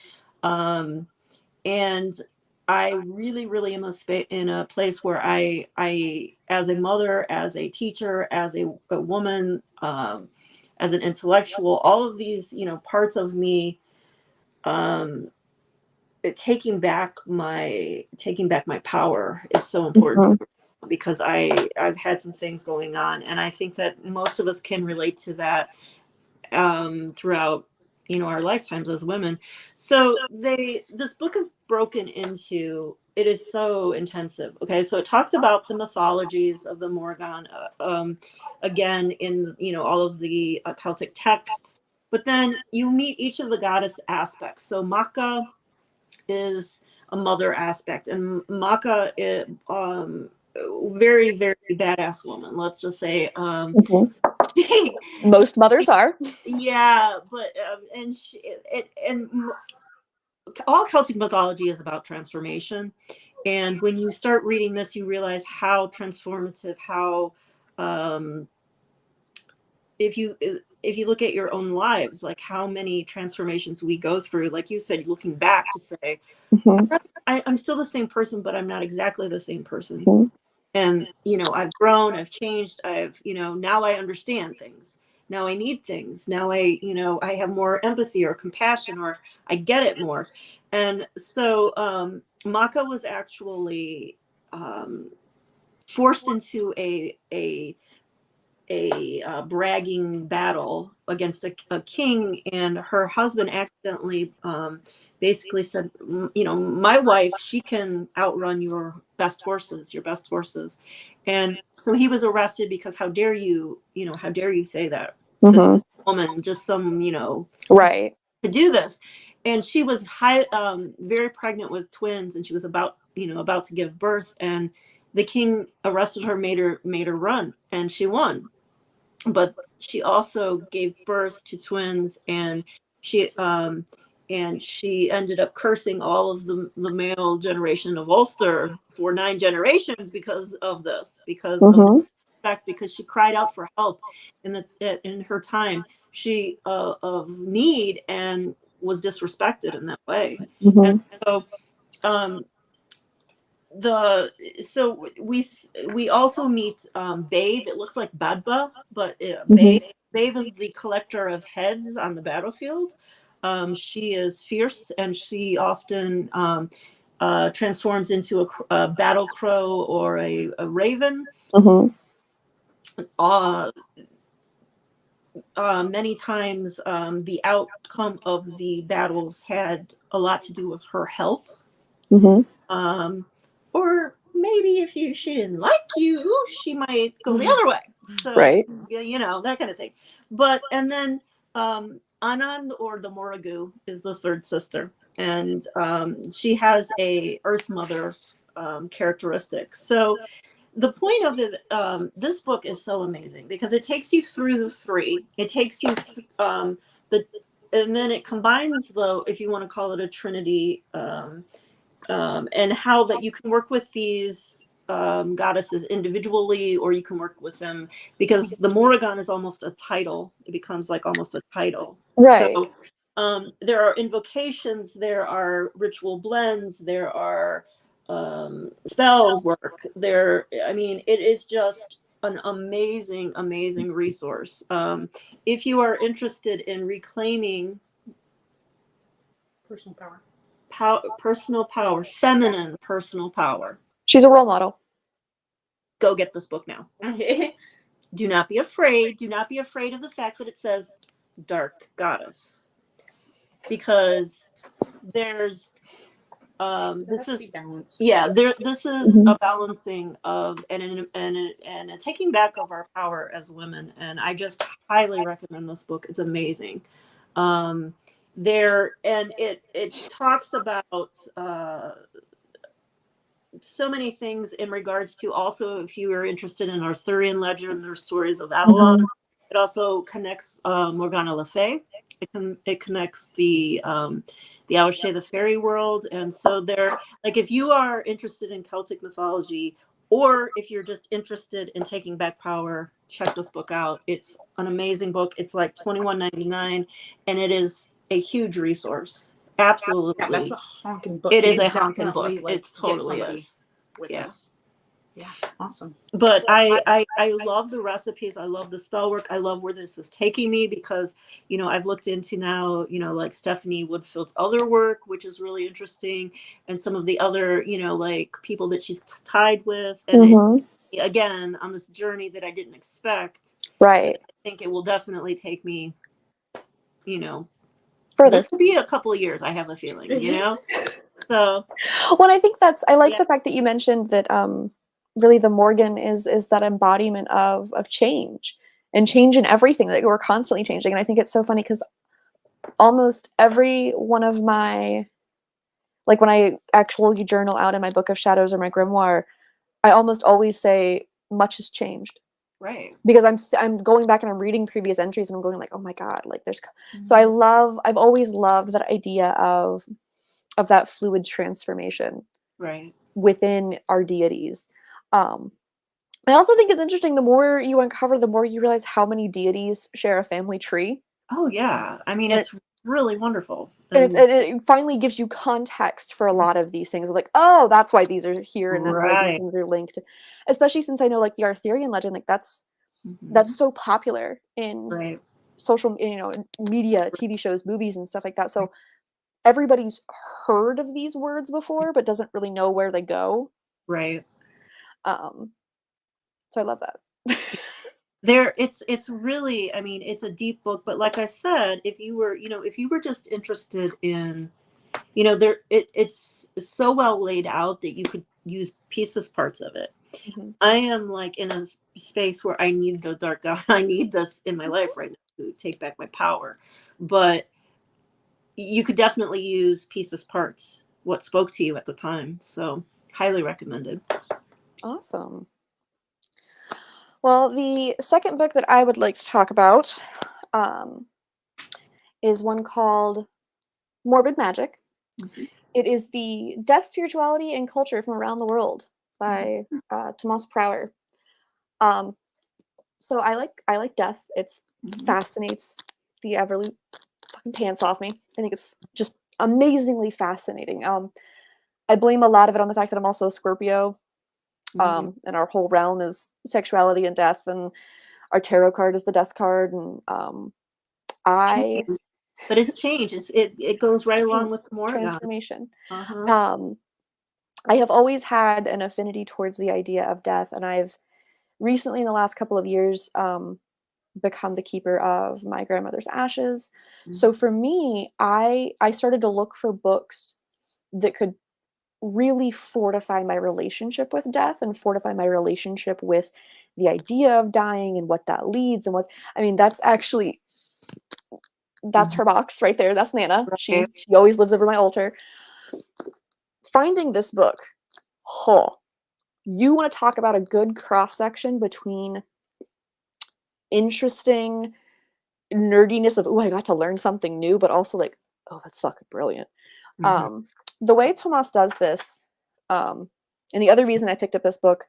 Speaker 1: and I really am in a place where I as a mother, as a teacher, as a woman, as an intellectual, all of these, you know, parts of me, taking back my power is so important, because I've had some things going on, and I think that most of us can relate to that throughout, you know, our lifetimes as women. So this book is broken into, it is so intensive. Okay, so it talks about the mythologies of the Morrigan, again, in, you know, all of the Celtic texts, but then you meet each of the goddess aspects. So Maka is a mother aspect, and Maka is very badass woman, let's just say.
Speaker 2: Most mothers are.
Speaker 1: Yeah, but and all Celtic mythology is about transformation, and when you start reading this, you realize how transformative, how if you look at your own lives, like how many transformations we go through, like you said, looking back to say, I'm still the same person, but I'm not exactly the same person. And, you know, I've grown, I've changed, you know, now I understand things. Now I need things. Now I have more empathy or compassion, or I get it more. And so Maka was actually forced into a bragging battle against a king, and her husband accidentally basically said, you know, my wife, she can outrun your best horses. And so he was arrested because how dare you say that, woman, just some, you know,
Speaker 2: right,
Speaker 1: to do this. And she was very pregnant with twins, and she was about to give birth, and the king arrested her, made her run, and she won. But she also gave birth to twins, and she ended up cursing all of the male generation of Ulster for 9 generations because of this, because of the fact, because she cried out for help in her time of need, and was disrespected in that way.
Speaker 2: Mhm.
Speaker 1: And so um, we also meet Babe. It looks like Badba, but
Speaker 2: Mhm.
Speaker 1: Babe is the collector of heads on the battlefield. She is fierce, and she often transforms into a battle crow or a raven.
Speaker 2: Mhm.
Speaker 1: Uh, Many times, the outcome of the battles had a lot to do with her help.
Speaker 2: Mhm.
Speaker 1: Or maybe if she didn't like you, she might go the other way. So
Speaker 2: Right.
Speaker 1: yeah, you know, that kind of thing. And then Anand, or the Moragu, is the third sister, and she has a Earth Mother characteristic. So the point of it, this book is so amazing because it takes you through the three. It takes you the, and then it combines if you want to call it a trinity, and how that you can work with these goddesses individually, or you can work with them, because the Morrigan is almost a title. It becomes like almost a title.
Speaker 2: Right.
Speaker 1: So there are invocations, there are ritual blends, there are spells work. I mean, it is just an amazing, amazing resource. If you are interested in reclaiming
Speaker 3: Personal power.
Speaker 1: personal power, feminine personal power,
Speaker 2: She's a role model.
Speaker 1: go get this book now.
Speaker 3: Okay.
Speaker 1: Do not be afraid. Do not be afraid of the fact that it says dark goddess, because there's this is
Speaker 3: balance.
Speaker 1: yeah, this is
Speaker 2: Mhm.
Speaker 1: a balancing of and a taking back of our power as women, and I just highly recommend this book. It's amazing. It talks about so many things in regards to, also, if you are interested in Arthurian legend or stories of Avalon.
Speaker 2: Mhm.
Speaker 1: It also connects Morgana Le Fay. It connects the Auche, the fairy world. And so like, if you are interested in Celtic mythology, or if you're just interested in taking back power, check this book out. It's an amazing book. It's like $21.99, and it is a huge resource. Absolutely.
Speaker 3: Yeah, that's a honking book.
Speaker 1: It
Speaker 3: You
Speaker 1: is a honking
Speaker 3: definitely,
Speaker 1: book.
Speaker 3: like,
Speaker 1: It
Speaker 3: get
Speaker 1: totally
Speaker 3: somebody
Speaker 1: is.
Speaker 3: with
Speaker 1: Yeah.
Speaker 3: this. Yeah, awesome.
Speaker 1: But I love the recipes. I love the spell work. I love where this is taking me, because, you know, I've looked into now, you know, like Stephanie Woodfield's other work, which is really interesting, and some of the other, you know, like people that she's tied with. And it's,
Speaker 2: Mhm.
Speaker 1: again, on this journey that I didn't expect.
Speaker 2: Right.
Speaker 1: I think it will definitely take me, you know,
Speaker 2: Further.
Speaker 1: this will be a couple of years, I have a feeling, you know? So,
Speaker 2: Well, I think I like
Speaker 1: yeah.
Speaker 2: the fact that you mentioned that really the Morgan is that embodiment of change, and change in everything, that we're constantly changing. And I think it's so funny because almost every one of my, like, when I actually journal out in my book of shadows or my grimoire, I almost always say much has changed,
Speaker 1: Right.
Speaker 2: because I'm going back and I'm reading previous entries and I'm going like, oh my god, like there's so I've always loved that idea of that fluid transformation
Speaker 1: Right.
Speaker 2: within our deities. Um, I also think it's interesting, the more you uncover, the more you realize how many deities share a family tree.
Speaker 1: Oh yeah. I mean,
Speaker 2: And
Speaker 1: it's really wonderful.
Speaker 2: and
Speaker 1: And
Speaker 2: it finally gives you context for a lot of these things. Like, oh, that's why these are here, and that's why these
Speaker 1: right.
Speaker 2: things are linked. Especially since I know, like, the Arthurian legend, like that's
Speaker 1: Mhm.
Speaker 2: so popular in
Speaker 1: Right.
Speaker 2: social, you know, in media, TV shows, movies, and stuff like that. So everybody's heard of these words before, but doesn't really know where they go.
Speaker 1: Right.
Speaker 2: Um, so I love that.
Speaker 1: It's really, I mean, it's a deep book, but like I said, if you were, you know, if you were just interested in, you know, it's so well laid out that you could use pieces, parts of it.
Speaker 2: Mhm.
Speaker 1: I am like in a space where I need the dark god. I need this in my life right now to take back my power. But you could definitely use pieces, parts, what spoke to you at the time. So highly recommended.
Speaker 2: Awesome. Well, the second book that I would like to talk about um, is one called Morbid Magic.
Speaker 1: Mhm.
Speaker 2: It is the Death, Spirituality, and Culture from Around the World by Tomas Prower. Um, so I like death. It
Speaker 1: Mhm.
Speaker 2: fascinates the pants off me. I think it's just amazingly fascinating. I blame a lot of it on the fact that I'm also a Scorpio, and our whole realm is sexuality and death, and our tarot card is the death card, and I
Speaker 1: Change. But it's change. It goes right along with the Morgan.
Speaker 2: transformation. I have always had an affinity towards the idea of death, and I've recently, in the last couple of years, become the keeper of my grandmother's ashes. So for me, I started to look for books that could really fortify my relationship with death and fortify my relationship with the idea of dying and what that leads, and what, I mean, that's actually, that's her box right there. That's Nana. She always lives over my altar. Finding this book, you want to talk about a good cross section between interesting nerdiness of, oh, I got to learn something new, but also like, oh, that's fucking brilliant. The way Tomas does this, and the other reason I picked up this book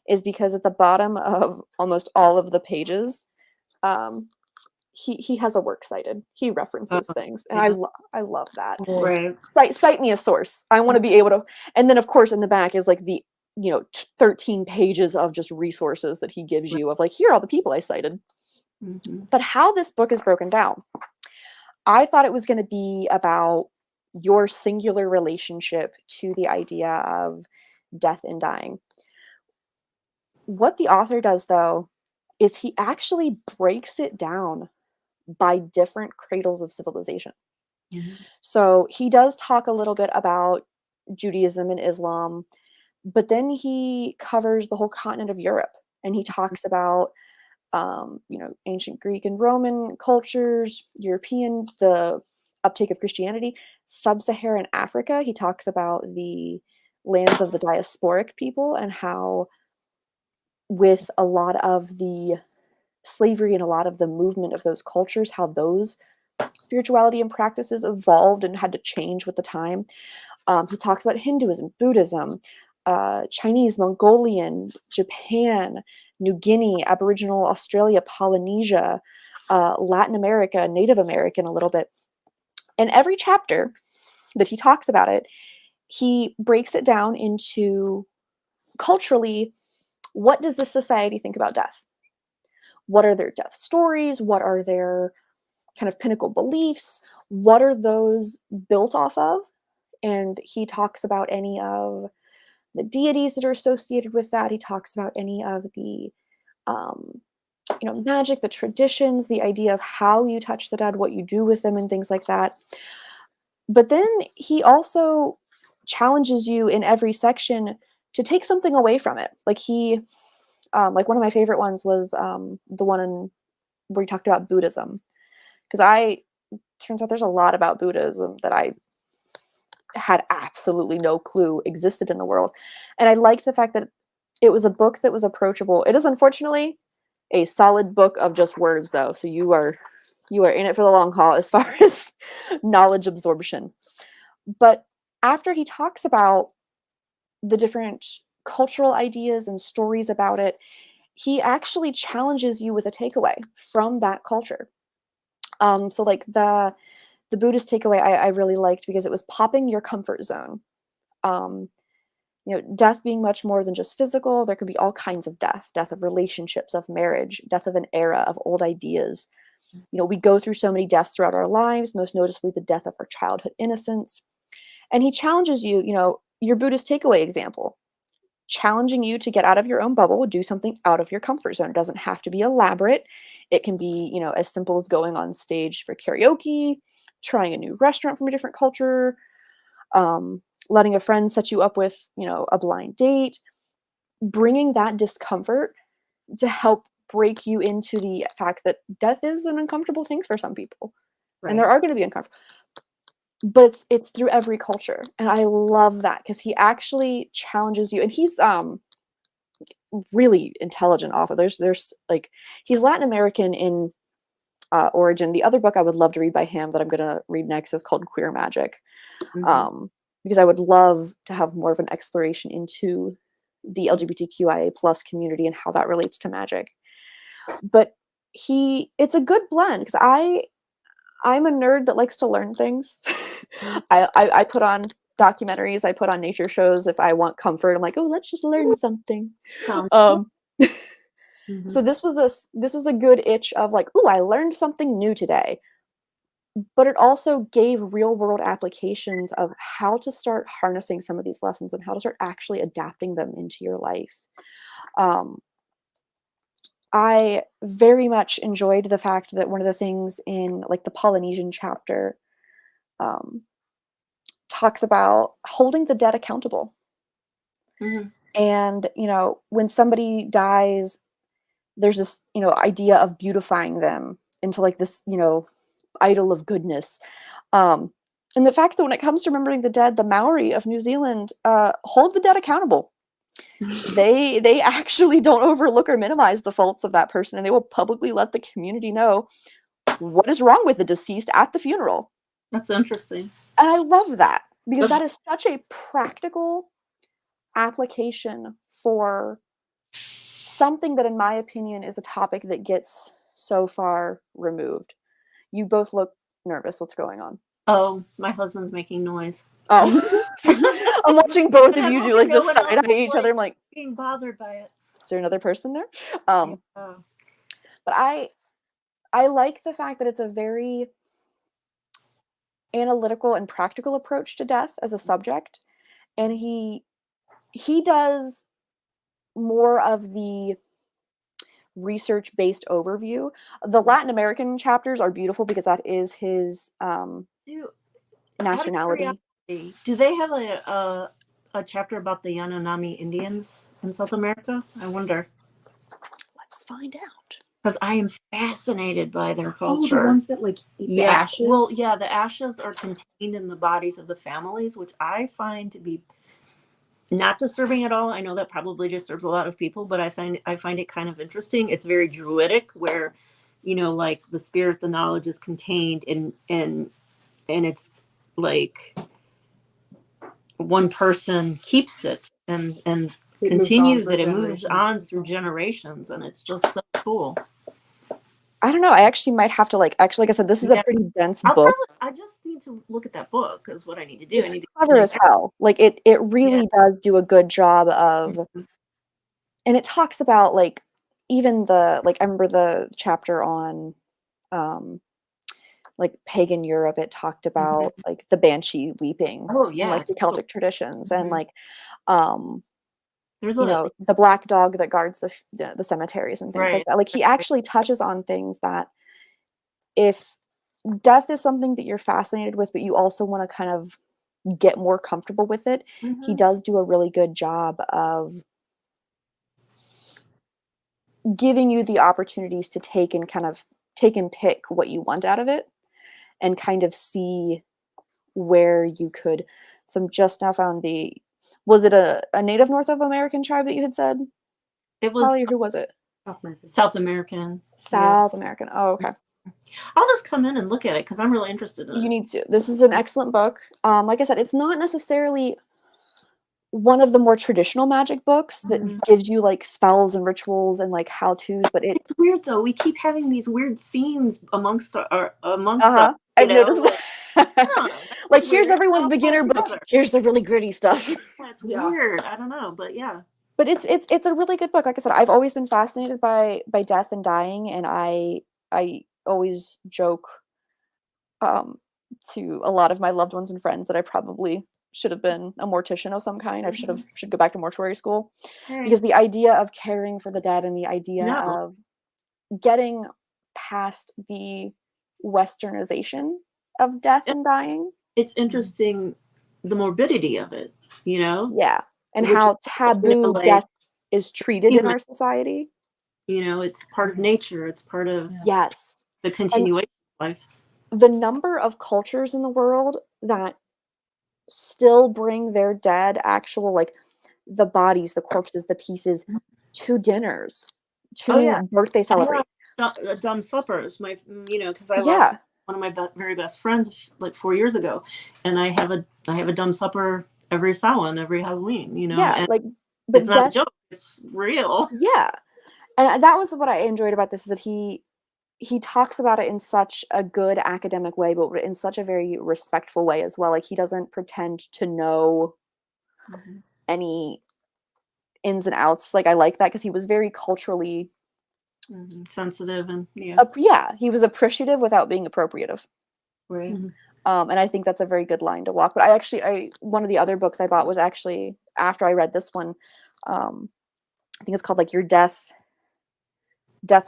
Speaker 2: is because at the bottom of almost all of the pages, he has a works cited. He references things, and I love that.
Speaker 1: Right.
Speaker 2: Cite me a source. I want to be able to, and then of course in the back is like the 13 pages of just resources that he gives you of like, here are all the people I cited. But how this book is broken down, I thought it was going to be about your singular relationship to the idea of death and dying. What the author does, though, is he actually breaks it down by different cradles of civilization. So he does talk a little bit about Judaism and Islam, but then he covers the whole continent of Europe, and he talks about ancient Greek and Roman cultures, European, the uptake of Christianity, sub-Saharan Africa. He talks about the lands of the diasporic people and how with a lot of the slavery and a lot of the movement of those cultures, how those spirituality and practices evolved and had to change with the time. He talks about Hinduism, Buddhism, Chinese, Mongolian, Japan, New Guinea, Aboriginal Australia, Polynesia, Latin America, Native American a little bit. And every chapter that he talks about it, he breaks it down into culturally, what does this society think about death? What are their death stories? What are their kind of pinnacle beliefs? What are those built off of? And he talks about any of the deities that are associated with that. He talks about any of the magic, the traditions, the idea of how you touch the dead, what you do with them, and things like that. But then he also challenges you in every section to take something away from it. Like like one of my favorite ones was the one where he talked about Buddhism, because turns out there's a lot about Buddhism that I had absolutely no clue existed in the world. And I liked the fact that it was a book that was approachable. It is unfortunately a solid book of just words, though, so you are in it for the long haul as far as knowledge absorption. But after he talks about the different cultural ideas and stories about it, he actually challenges you with a takeaway from that culture. So like the Buddhist takeaway I really liked, because it was popping your comfort zone. Death being much more than just physical. There could be all kinds of death of relationships, of marriage, death of an era, of old ideas. We go through so many deaths throughout our lives, most noticeably the death of our childhood innocence. And he challenges you, your Buddhist takeaway example, challenging you to get out of your own bubble, do something out of your comfort zone. It doesn't have to be elaborate. It can be, as simple as going on stage for karaoke, trying a new restaurant from a different culture, letting a friend set you up with, a blind date, bringing that discomfort to help break you into the fact that death is an uncomfortable thing for some people. Right. And there are going to be uncomfortable, but it's through every culture. And I love that, because he actually challenges you, and he's really intelligent author. There's like, he's Latin American in origin. The other book I would love to read by him that I'm going to read next is called Queer Magic. Because I would love to have more of an exploration into the LGBTQIA plus community and how that relates to magic. But it's a good blend, because I'm a nerd that likes to learn things. I put on documentaries, I put on nature shows if I want comfort. I'm like, oh, let's just learn something.
Speaker 1: Sounds
Speaker 2: Um,
Speaker 1: Mhm.
Speaker 2: so this was a good itch of like, oh, I learned something new today. But it also gave real world applications of how to start harnessing some of these lessons and how to start actually adapting them into your life. I very much enjoyed the fact that one of the things in like the Polynesian chapter um, talks about holding the dead accountable.
Speaker 1: Mhm.
Speaker 2: And, you know, when somebody dies, there's this, you know, idea of beautifying them into like this, you know, idol of goodness. And the fact that when it comes to remembering the dead, the Maori of New Zealand hold the dead accountable. They actually don't overlook or minimize the faults of that person, and they will publicly let the community know what is wrong with the deceased at the funeral.
Speaker 1: That's interesting.
Speaker 2: And I love that because
Speaker 1: That's-
Speaker 2: that is such a practical application for something that, in my opinion, is a topic that gets so far removed. You both look nervous. What's going on?
Speaker 1: Oh, my husband's making noise.
Speaker 2: Oh, I'm watching both of
Speaker 1: And I'm
Speaker 2: you do
Speaker 1: hoping
Speaker 2: like
Speaker 1: no
Speaker 2: this
Speaker 1: one
Speaker 2: side
Speaker 1: else
Speaker 2: eye
Speaker 1: is,
Speaker 2: each other. I'm like,
Speaker 1: being bothered by it.
Speaker 2: is there another person there?
Speaker 1: Yeah.
Speaker 2: But I like the fact that it's a very analytical and practical approach to death as a subject, and he does more of the research-based overview. The Latin American chapters are beautiful because that is his
Speaker 1: Do,
Speaker 2: nationality.
Speaker 1: do they have a chapter about the Yanomami Indians in South America? I wonder.
Speaker 2: Let's find out.
Speaker 1: Because I am fascinated by their
Speaker 3: Oh,
Speaker 1: culture.
Speaker 3: the ones that like eat the ashes.
Speaker 1: Well, yeah, the ashes are contained in the bodies of the families, which I find to be not disturbing at all. I know that probably disturbs a lot of people, but I find it kind of interesting. It's very druidic, where, you know, like the spirit, the knowledge is contained and it's like one person keeps it and
Speaker 3: It
Speaker 1: continues
Speaker 3: moves on
Speaker 1: it.
Speaker 3: for
Speaker 1: It moves on
Speaker 3: generations.
Speaker 1: through generations, and it's just so cool.
Speaker 2: I don't know. I actually might have to like I said, this is a
Speaker 1: Yeah.
Speaker 2: pretty dense book.
Speaker 1: I just need to look at that book is what I need to do. I
Speaker 2: It's
Speaker 1: need to
Speaker 2: clever as hell. Like it really does do a good job of, and it talks about like even the like I remember the chapter on like pagan Europe. It talked about like the banshee weeping,
Speaker 1: Oh
Speaker 2: and,
Speaker 1: yeah,
Speaker 2: like the Celtic traditions, and like
Speaker 1: there's
Speaker 2: you know, the black dog that guards the cemeteries and things like that. Like he actually touches on things that, if death is something that you're fascinated with, but you also want to kind of get more comfortable with it, he does do a really good job of giving you the opportunities to take and pick what you want out of it and kind of see where you could. So I'm just now found was it a native North American tribe that you had said?
Speaker 1: It was
Speaker 2: Holly, or who was it?
Speaker 1: South American.
Speaker 2: South American. Oh, okay.
Speaker 1: I'll just come in and look at it because I'm really interested in it.
Speaker 2: You need to. This is an excellent book. Like I said, it's not necessarily one of the more traditional magic books that gives you like spells and rituals and like how-tos, but
Speaker 1: it's weird though. We keep having these weird themes amongst us.
Speaker 2: I've noticed that. Like here's everyone's beginner book. Here's the really gritty stuff.
Speaker 1: That's weird. I don't know, but yeah.
Speaker 2: But it's a really good book. Like I said, I've always been fascinated by death and dying, and I always joke to a lot of my loved ones and friends that I probably should have been a mortician of some kind. I should go back to mortuary school, because the idea of caring for the dead and the idea of getting past the westernization of death and dying.
Speaker 1: It's interesting, the morbidity of it, you know?
Speaker 2: Yeah. And how taboo death is treated in our society.
Speaker 1: You know, it's part of nature. It's part of the continuation of life.
Speaker 2: The number of cultures in the world that still bring their dead, actual, like the bodies, the corpses, the pieces, to dinners, to birthday celebrations.
Speaker 1: Dumb suppers, because I lost one of my very best friends like 4 years ago, and I have a dumb supper every Samhain, every Halloween, you know.
Speaker 2: Yeah,
Speaker 1: but it's not a joke; it's real.
Speaker 2: Yeah, and that was what I enjoyed about this, is that he he talks about it in such a good academic way, but in such a very respectful way as well. Like, he doesn't pretend to know any ins and outs. Like, I like that because he was very culturally
Speaker 1: sensitive, and
Speaker 2: he was appreciative without being appropriative.
Speaker 1: right.
Speaker 2: And I think that's a very good line to walk. But I one of the other books I bought was actually after I read this one. I think it's called like Your Death,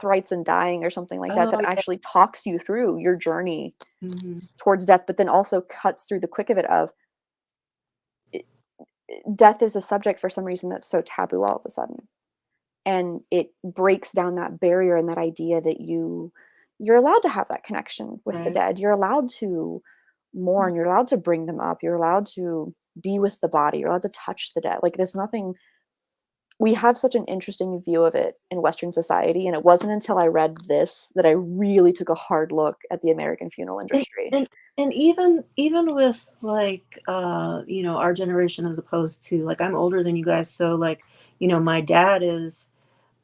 Speaker 2: Rights and Dying or something like that. That actually talks you through your journey towards death, but then also cuts through the quick of it of death is a subject for some reason that's so taboo all of a sudden. And it breaks down that barrier and that idea that you're allowed to have that connection with the dead. You're allowed to mourn. You're allowed to bring them up. You're allowed to be with the body. You're allowed to touch the dead. Like, there's nothing. We have such an interesting view of it in Western society, and it wasn't until I read this that I really took a hard look at the American funeral industry.
Speaker 1: And even with like our generation as opposed to, like, I'm older than you guys, so like, my dad is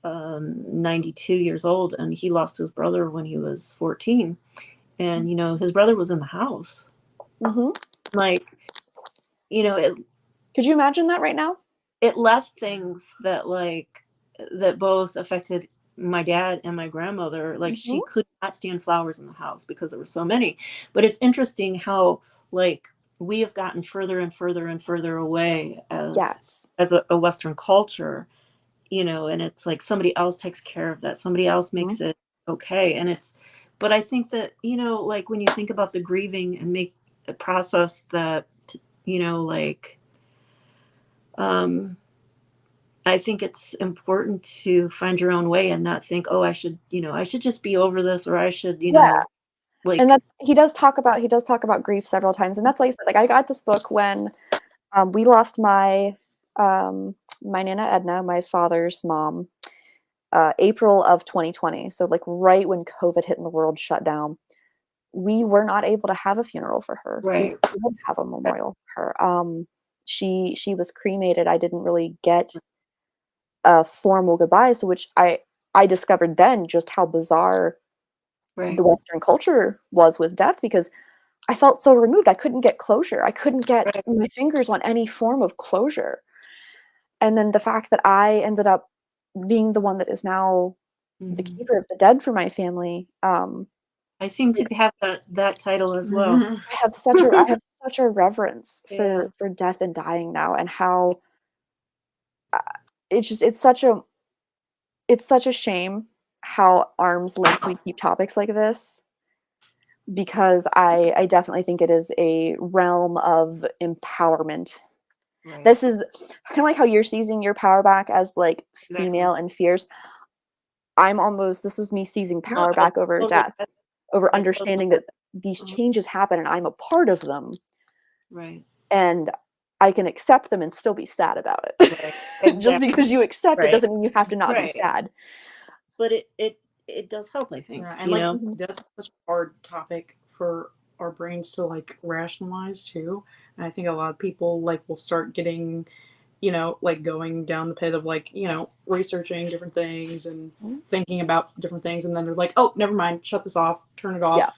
Speaker 1: 92 years old, and he lost his brother when he was 14, and his brother was in the house. Like,
Speaker 2: could you imagine that right now?
Speaker 1: It left things that both affected my dad and my grandmother. Like, she could not stand flowers in the house because there were so many. But it's interesting how, like, we have gotten further and further and further away as a Western culture, and it's like somebody else takes care of that. Somebody else makes it okay. But I think that, like, when you think about the grieving and make a process that, I think it's important to find your own way and not think, I should just be over this, or I should, like.
Speaker 2: And that he does talk about grief several times, and that's like I said, like, I got this book when we lost my Nana Edna, my father's mom, April of 2020. So like right when COVID hit and the world shut down, we were not able to have a funeral for her.
Speaker 1: Right.
Speaker 2: We didn't have a memorial for her. She was cremated. I didn't really get a formal goodbye, so which I discovered then just how bizarre the Western culture was with death, because I felt so removed. I couldn't get closure. I couldn't get my fingers on any form of closure. And then the fact that I ended up being the one that is now the keeper of the dead for my family.
Speaker 1: I seem to have that title as well.
Speaker 2: I have such a reverence for death and dying now, and how it's such a shame how arm's length we keep topics like this, because I definitely think it is a realm of empowerment. This is kind of like how you're seizing your power back as like female and fierce. This is me seizing power back over death, over understanding that these changes happen and I'm a part of them.
Speaker 1: Right.
Speaker 2: And I can accept them and still be sad about it. Exactly. Just because you accept it doesn't mean you have to not be sad.
Speaker 1: But it does help, I think.
Speaker 3: And death is such a hard topic for our brains to like rationalize too. And I think a lot of people like will start getting, like going down the pit of like, researching different things and thinking about different things, and then they're like, oh, never mind, shut this off, turn it off. Yeah.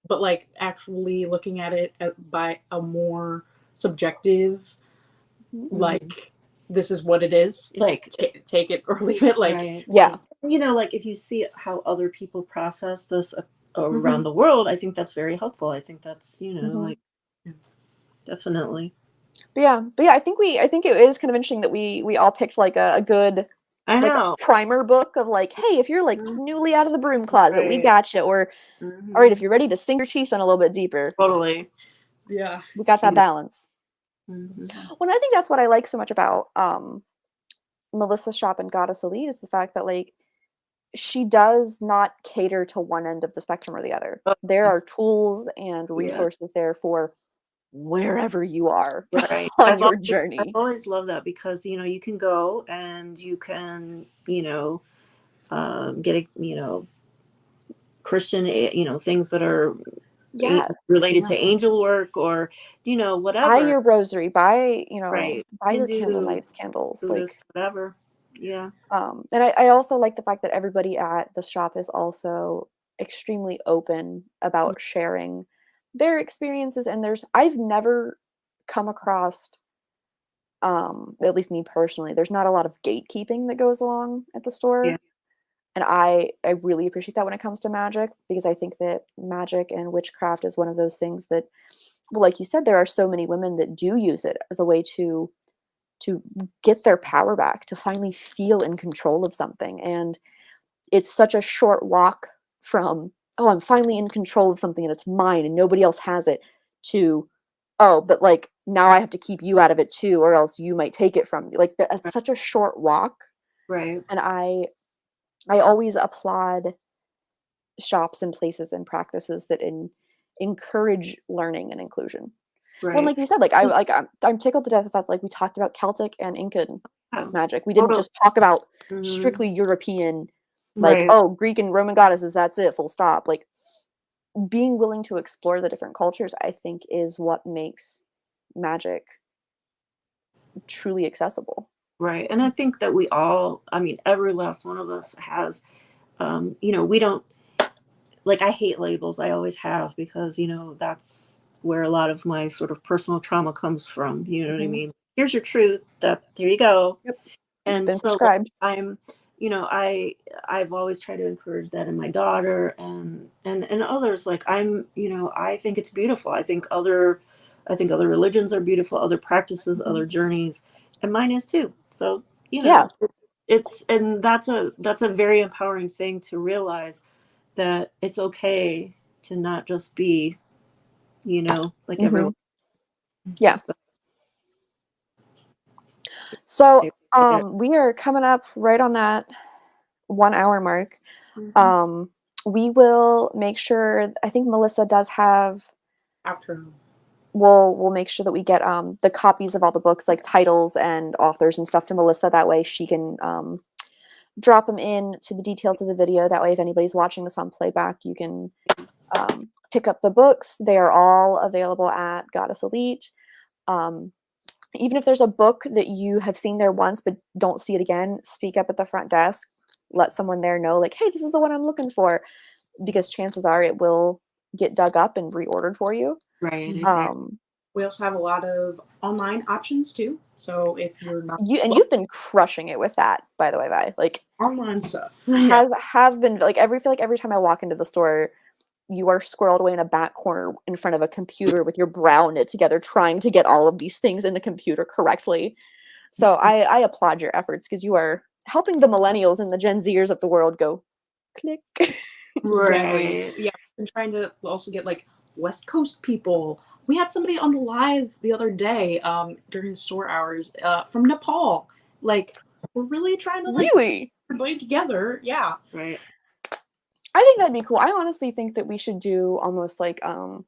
Speaker 3: But like actually looking at it by a more subjective, like, this is what it is. Like, take it or leave it. Like,
Speaker 2: yeah.
Speaker 1: Like if you see how other people process this around the world, I think that's very helpful. I think that's, like, definitely.
Speaker 2: But yeah, I think it is kind of interesting that we all picked like a good a primer book of like, hey, if you're like newly out of the broom closet, we got you. Or all right, if you're ready to sink your teeth in a little bit deeper.
Speaker 1: Totally.
Speaker 3: Yeah.
Speaker 2: We got that balance. Well, I think that's what I like so much about Melissa's shop and Goddess Elite is the fact that like she does not cater to one end of the spectrum or the other. There are tools and resources there for wherever you are on your journey.
Speaker 1: I've always loved that, because you can go and you can get a Christian things that are related to angel work, or whatever.
Speaker 2: Buy your rosary, buy your candlelights, candles, like
Speaker 1: whatever. Yeah.
Speaker 2: And I also like the fact that everybody at the shop is also extremely open about sharing their experiences, and I've never come across, at least me personally, there's not a lot of gatekeeping that goes along at the store.
Speaker 1: Yeah.
Speaker 2: And I really appreciate that when it comes to magic, because I think that magic and witchcraft is one of those things that, well, like you said, there are so many women that do use it as a way to get their power back, to finally feel in control of something. And it's such a short walk from, oh, I'm finally in control of something and it's mine and nobody else has it, to, oh, but like now I have to keep you out of it too, or else you might take it from me. Like that's such a short walk.
Speaker 1: Right.
Speaker 2: And I always applaud shops and places and practices that encourage learning and inclusion.
Speaker 1: Right.
Speaker 2: Well, like you said, like I'm tickled to death about, like, we talked about Celtic and Incan
Speaker 1: Oh.
Speaker 2: magic. We didn't just talk about strictly European, like,
Speaker 1: Right.
Speaker 2: oh, Greek and Roman goddesses, that's it, full stop. Like, being willing to explore the different cultures, I think, is what makes magic truly accessible.
Speaker 1: Right. And I think that we all, I mean, every last one of us has, we don't, like, I hate labels. I always have, because, that's where a lot of my sort of personal trauma comes from. You know what I mean? Here's your truth. There you go.
Speaker 2: Yep.
Speaker 1: And
Speaker 2: Been
Speaker 1: so
Speaker 2: prescribed.
Speaker 1: I've always tried to encourage that in my daughter and others. Like, I think it's beautiful. I think other religions are beautiful, other practices, other journeys, and mine is too. So,
Speaker 2: Yeah.
Speaker 1: and that's a very empowering thing to realize, that it's okay to not just be, like everyone.
Speaker 2: Yeah. So we are coming up right on that 1 hour mark. We will make sure, I think Melissa does have
Speaker 3: outro.
Speaker 2: We'll make sure that we get the copies of all the books, like titles and authors and stuff, to Melissa. That way she can drop them in to the details of the video. That way, if anybody's watching this on playback, you can pick up the books. They are all available at Goddess Elite. Even if there's a book that you have seen there once but don't see it again, speak up at the front desk. Let someone there know, like, hey, this is the one I'm looking for, because chances are it will get dug up and reordered for you.
Speaker 1: Right. Exactly.
Speaker 3: We also have a lot of online options too. So if you're not,
Speaker 2: you've been crushing it with that, by the way, Vi. Like,
Speaker 3: online stuff
Speaker 2: have been, like, feel like every time I walk into the store, you are squirreled away in a back corner in front of a computer with your brow knit together, trying to get all of these things in the computer correctly. So I applaud your efforts, because you are helping the millennials and the Gen Zers of the world go click.
Speaker 1: Right.
Speaker 3: Yeah, I've been trying to also get, like, West Coast people. We had somebody on the live the other day during the store hours from Nepal. Like, we're really trying to, like,
Speaker 2: Really?
Speaker 3: everybody together. Yeah.
Speaker 1: Right.
Speaker 2: I think that'd be cool. I honestly think that we should do almost like not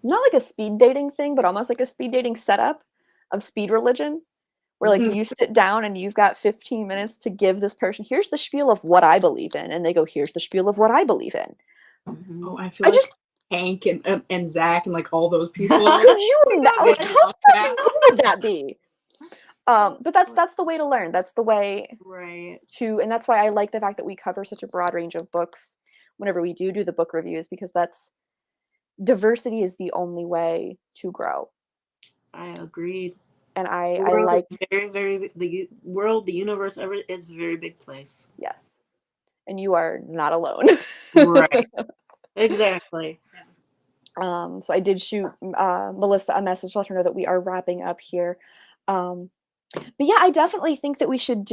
Speaker 2: like a speed dating thing, but almost like a speed dating setup of speed religion, where, like, you sit down and you've got 15 minutes to give this person, here's the spiel of what I believe in, and they go, here's the spiel of what I believe in.
Speaker 3: Oh, I feel like Hank and Zach and, like, all those people.
Speaker 2: Could you imagine? Like, how fucking cool would that be? But that's the way to learn. That's the way to, and that's why I like the fact that we cover such a broad range of books whenever we do the book reviews, because diversity is the only way to grow.
Speaker 1: I agree.
Speaker 2: And I like
Speaker 1: the world, the universe, it's a very big place.
Speaker 2: Yes. And you are not alone.
Speaker 1: Right. Exactly.
Speaker 2: So I did shoot Melissa a message to let her know that we are wrapping up here. But yeah, I definitely think that we should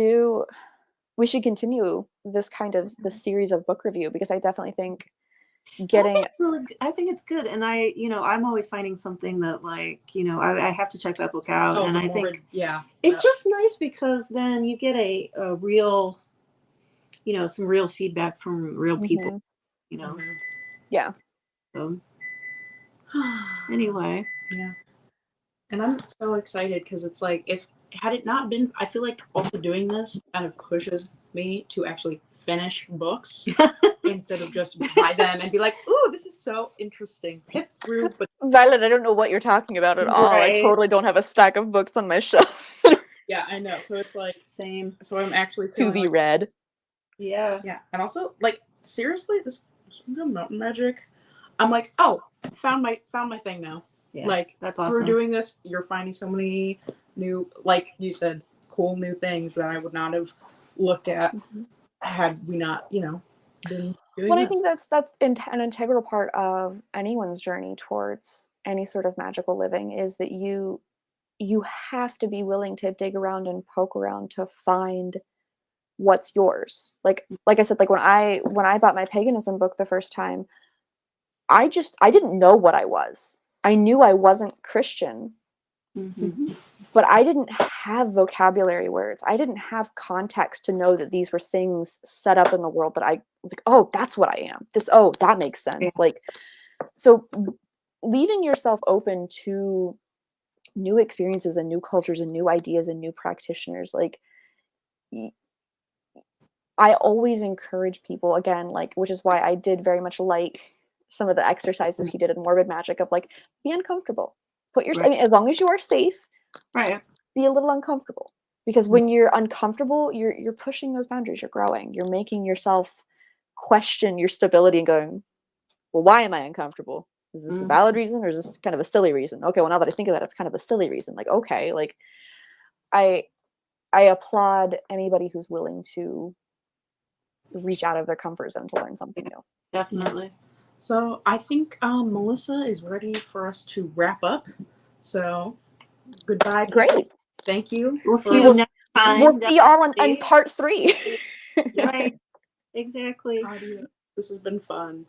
Speaker 2: continue this kind of this series of book review, because I definitely think
Speaker 1: I think it's good, and I'm always finding something that, like, I have to check that book out, and I think it's just nice, because then you get a real, some real feedback from real people,
Speaker 2: Yeah.
Speaker 1: So anyway,
Speaker 3: yeah. And I'm so excited, because it's like, had it not been, I feel like also doing this kind of pushes me to actually finish books instead of just buy them and be like, ooh, this is so interesting. Flip through, but
Speaker 2: Violet, I don't know what you're talking about at all. I totally don't have a stack of books on my shelf.
Speaker 3: Yeah, I know. So it's like,
Speaker 1: same.
Speaker 3: So I'm actually
Speaker 2: to be read.
Speaker 1: Yeah.
Speaker 3: Yeah. And also, like, seriously, this mountain magic. I'm like, oh, found my thing now.
Speaker 1: Yeah,
Speaker 3: Like
Speaker 1: that's
Speaker 3: through
Speaker 1: awesome.
Speaker 3: doing this, you're finding so many new, like you said, cool new things that I would not have looked at had we not, you know, been doing
Speaker 2: Well,
Speaker 3: this.
Speaker 2: I think that's an integral part of anyone's journey towards any sort of magical living is that you have to be willing to dig around and poke around to find what's yours. Like I said, like when I bought my paganism book the first time, I didn't know what I was. I knew I wasn't Christian, but I didn't have vocabulary words. I didn't have context to know that these were things set up in the world that I was like, oh, that's what I am. That makes sense.
Speaker 1: Yeah.
Speaker 2: Like, so leaving yourself open to new experiences and new cultures and new ideas and new practitioners, like, I always encourage people, again, like, which is why I did very much like some of the exercises he did in Morbid Magic of like, be uncomfortable. Put yourself, I mean, as long as you are safe,
Speaker 1: Right.
Speaker 2: be a little uncomfortable. Because when you're uncomfortable, you're pushing those boundaries, you're growing, you're making yourself question your stability and going, well, why am I uncomfortable? Is this a valid reason or is this kind of a silly reason? Okay, well, now that I think of it, it's kind of a silly reason. Like, okay, like I applaud anybody who's willing to reach out of their comfort zone to learn something new.
Speaker 1: Definitely.
Speaker 3: So I think Melissa is ready for us to wrap up. So goodbye.
Speaker 2: Great.
Speaker 3: Thank you.
Speaker 1: We'll see you next time.
Speaker 2: We'll see y'all on part 3.
Speaker 1: Right. Exactly.
Speaker 3: Adios. This has been fun.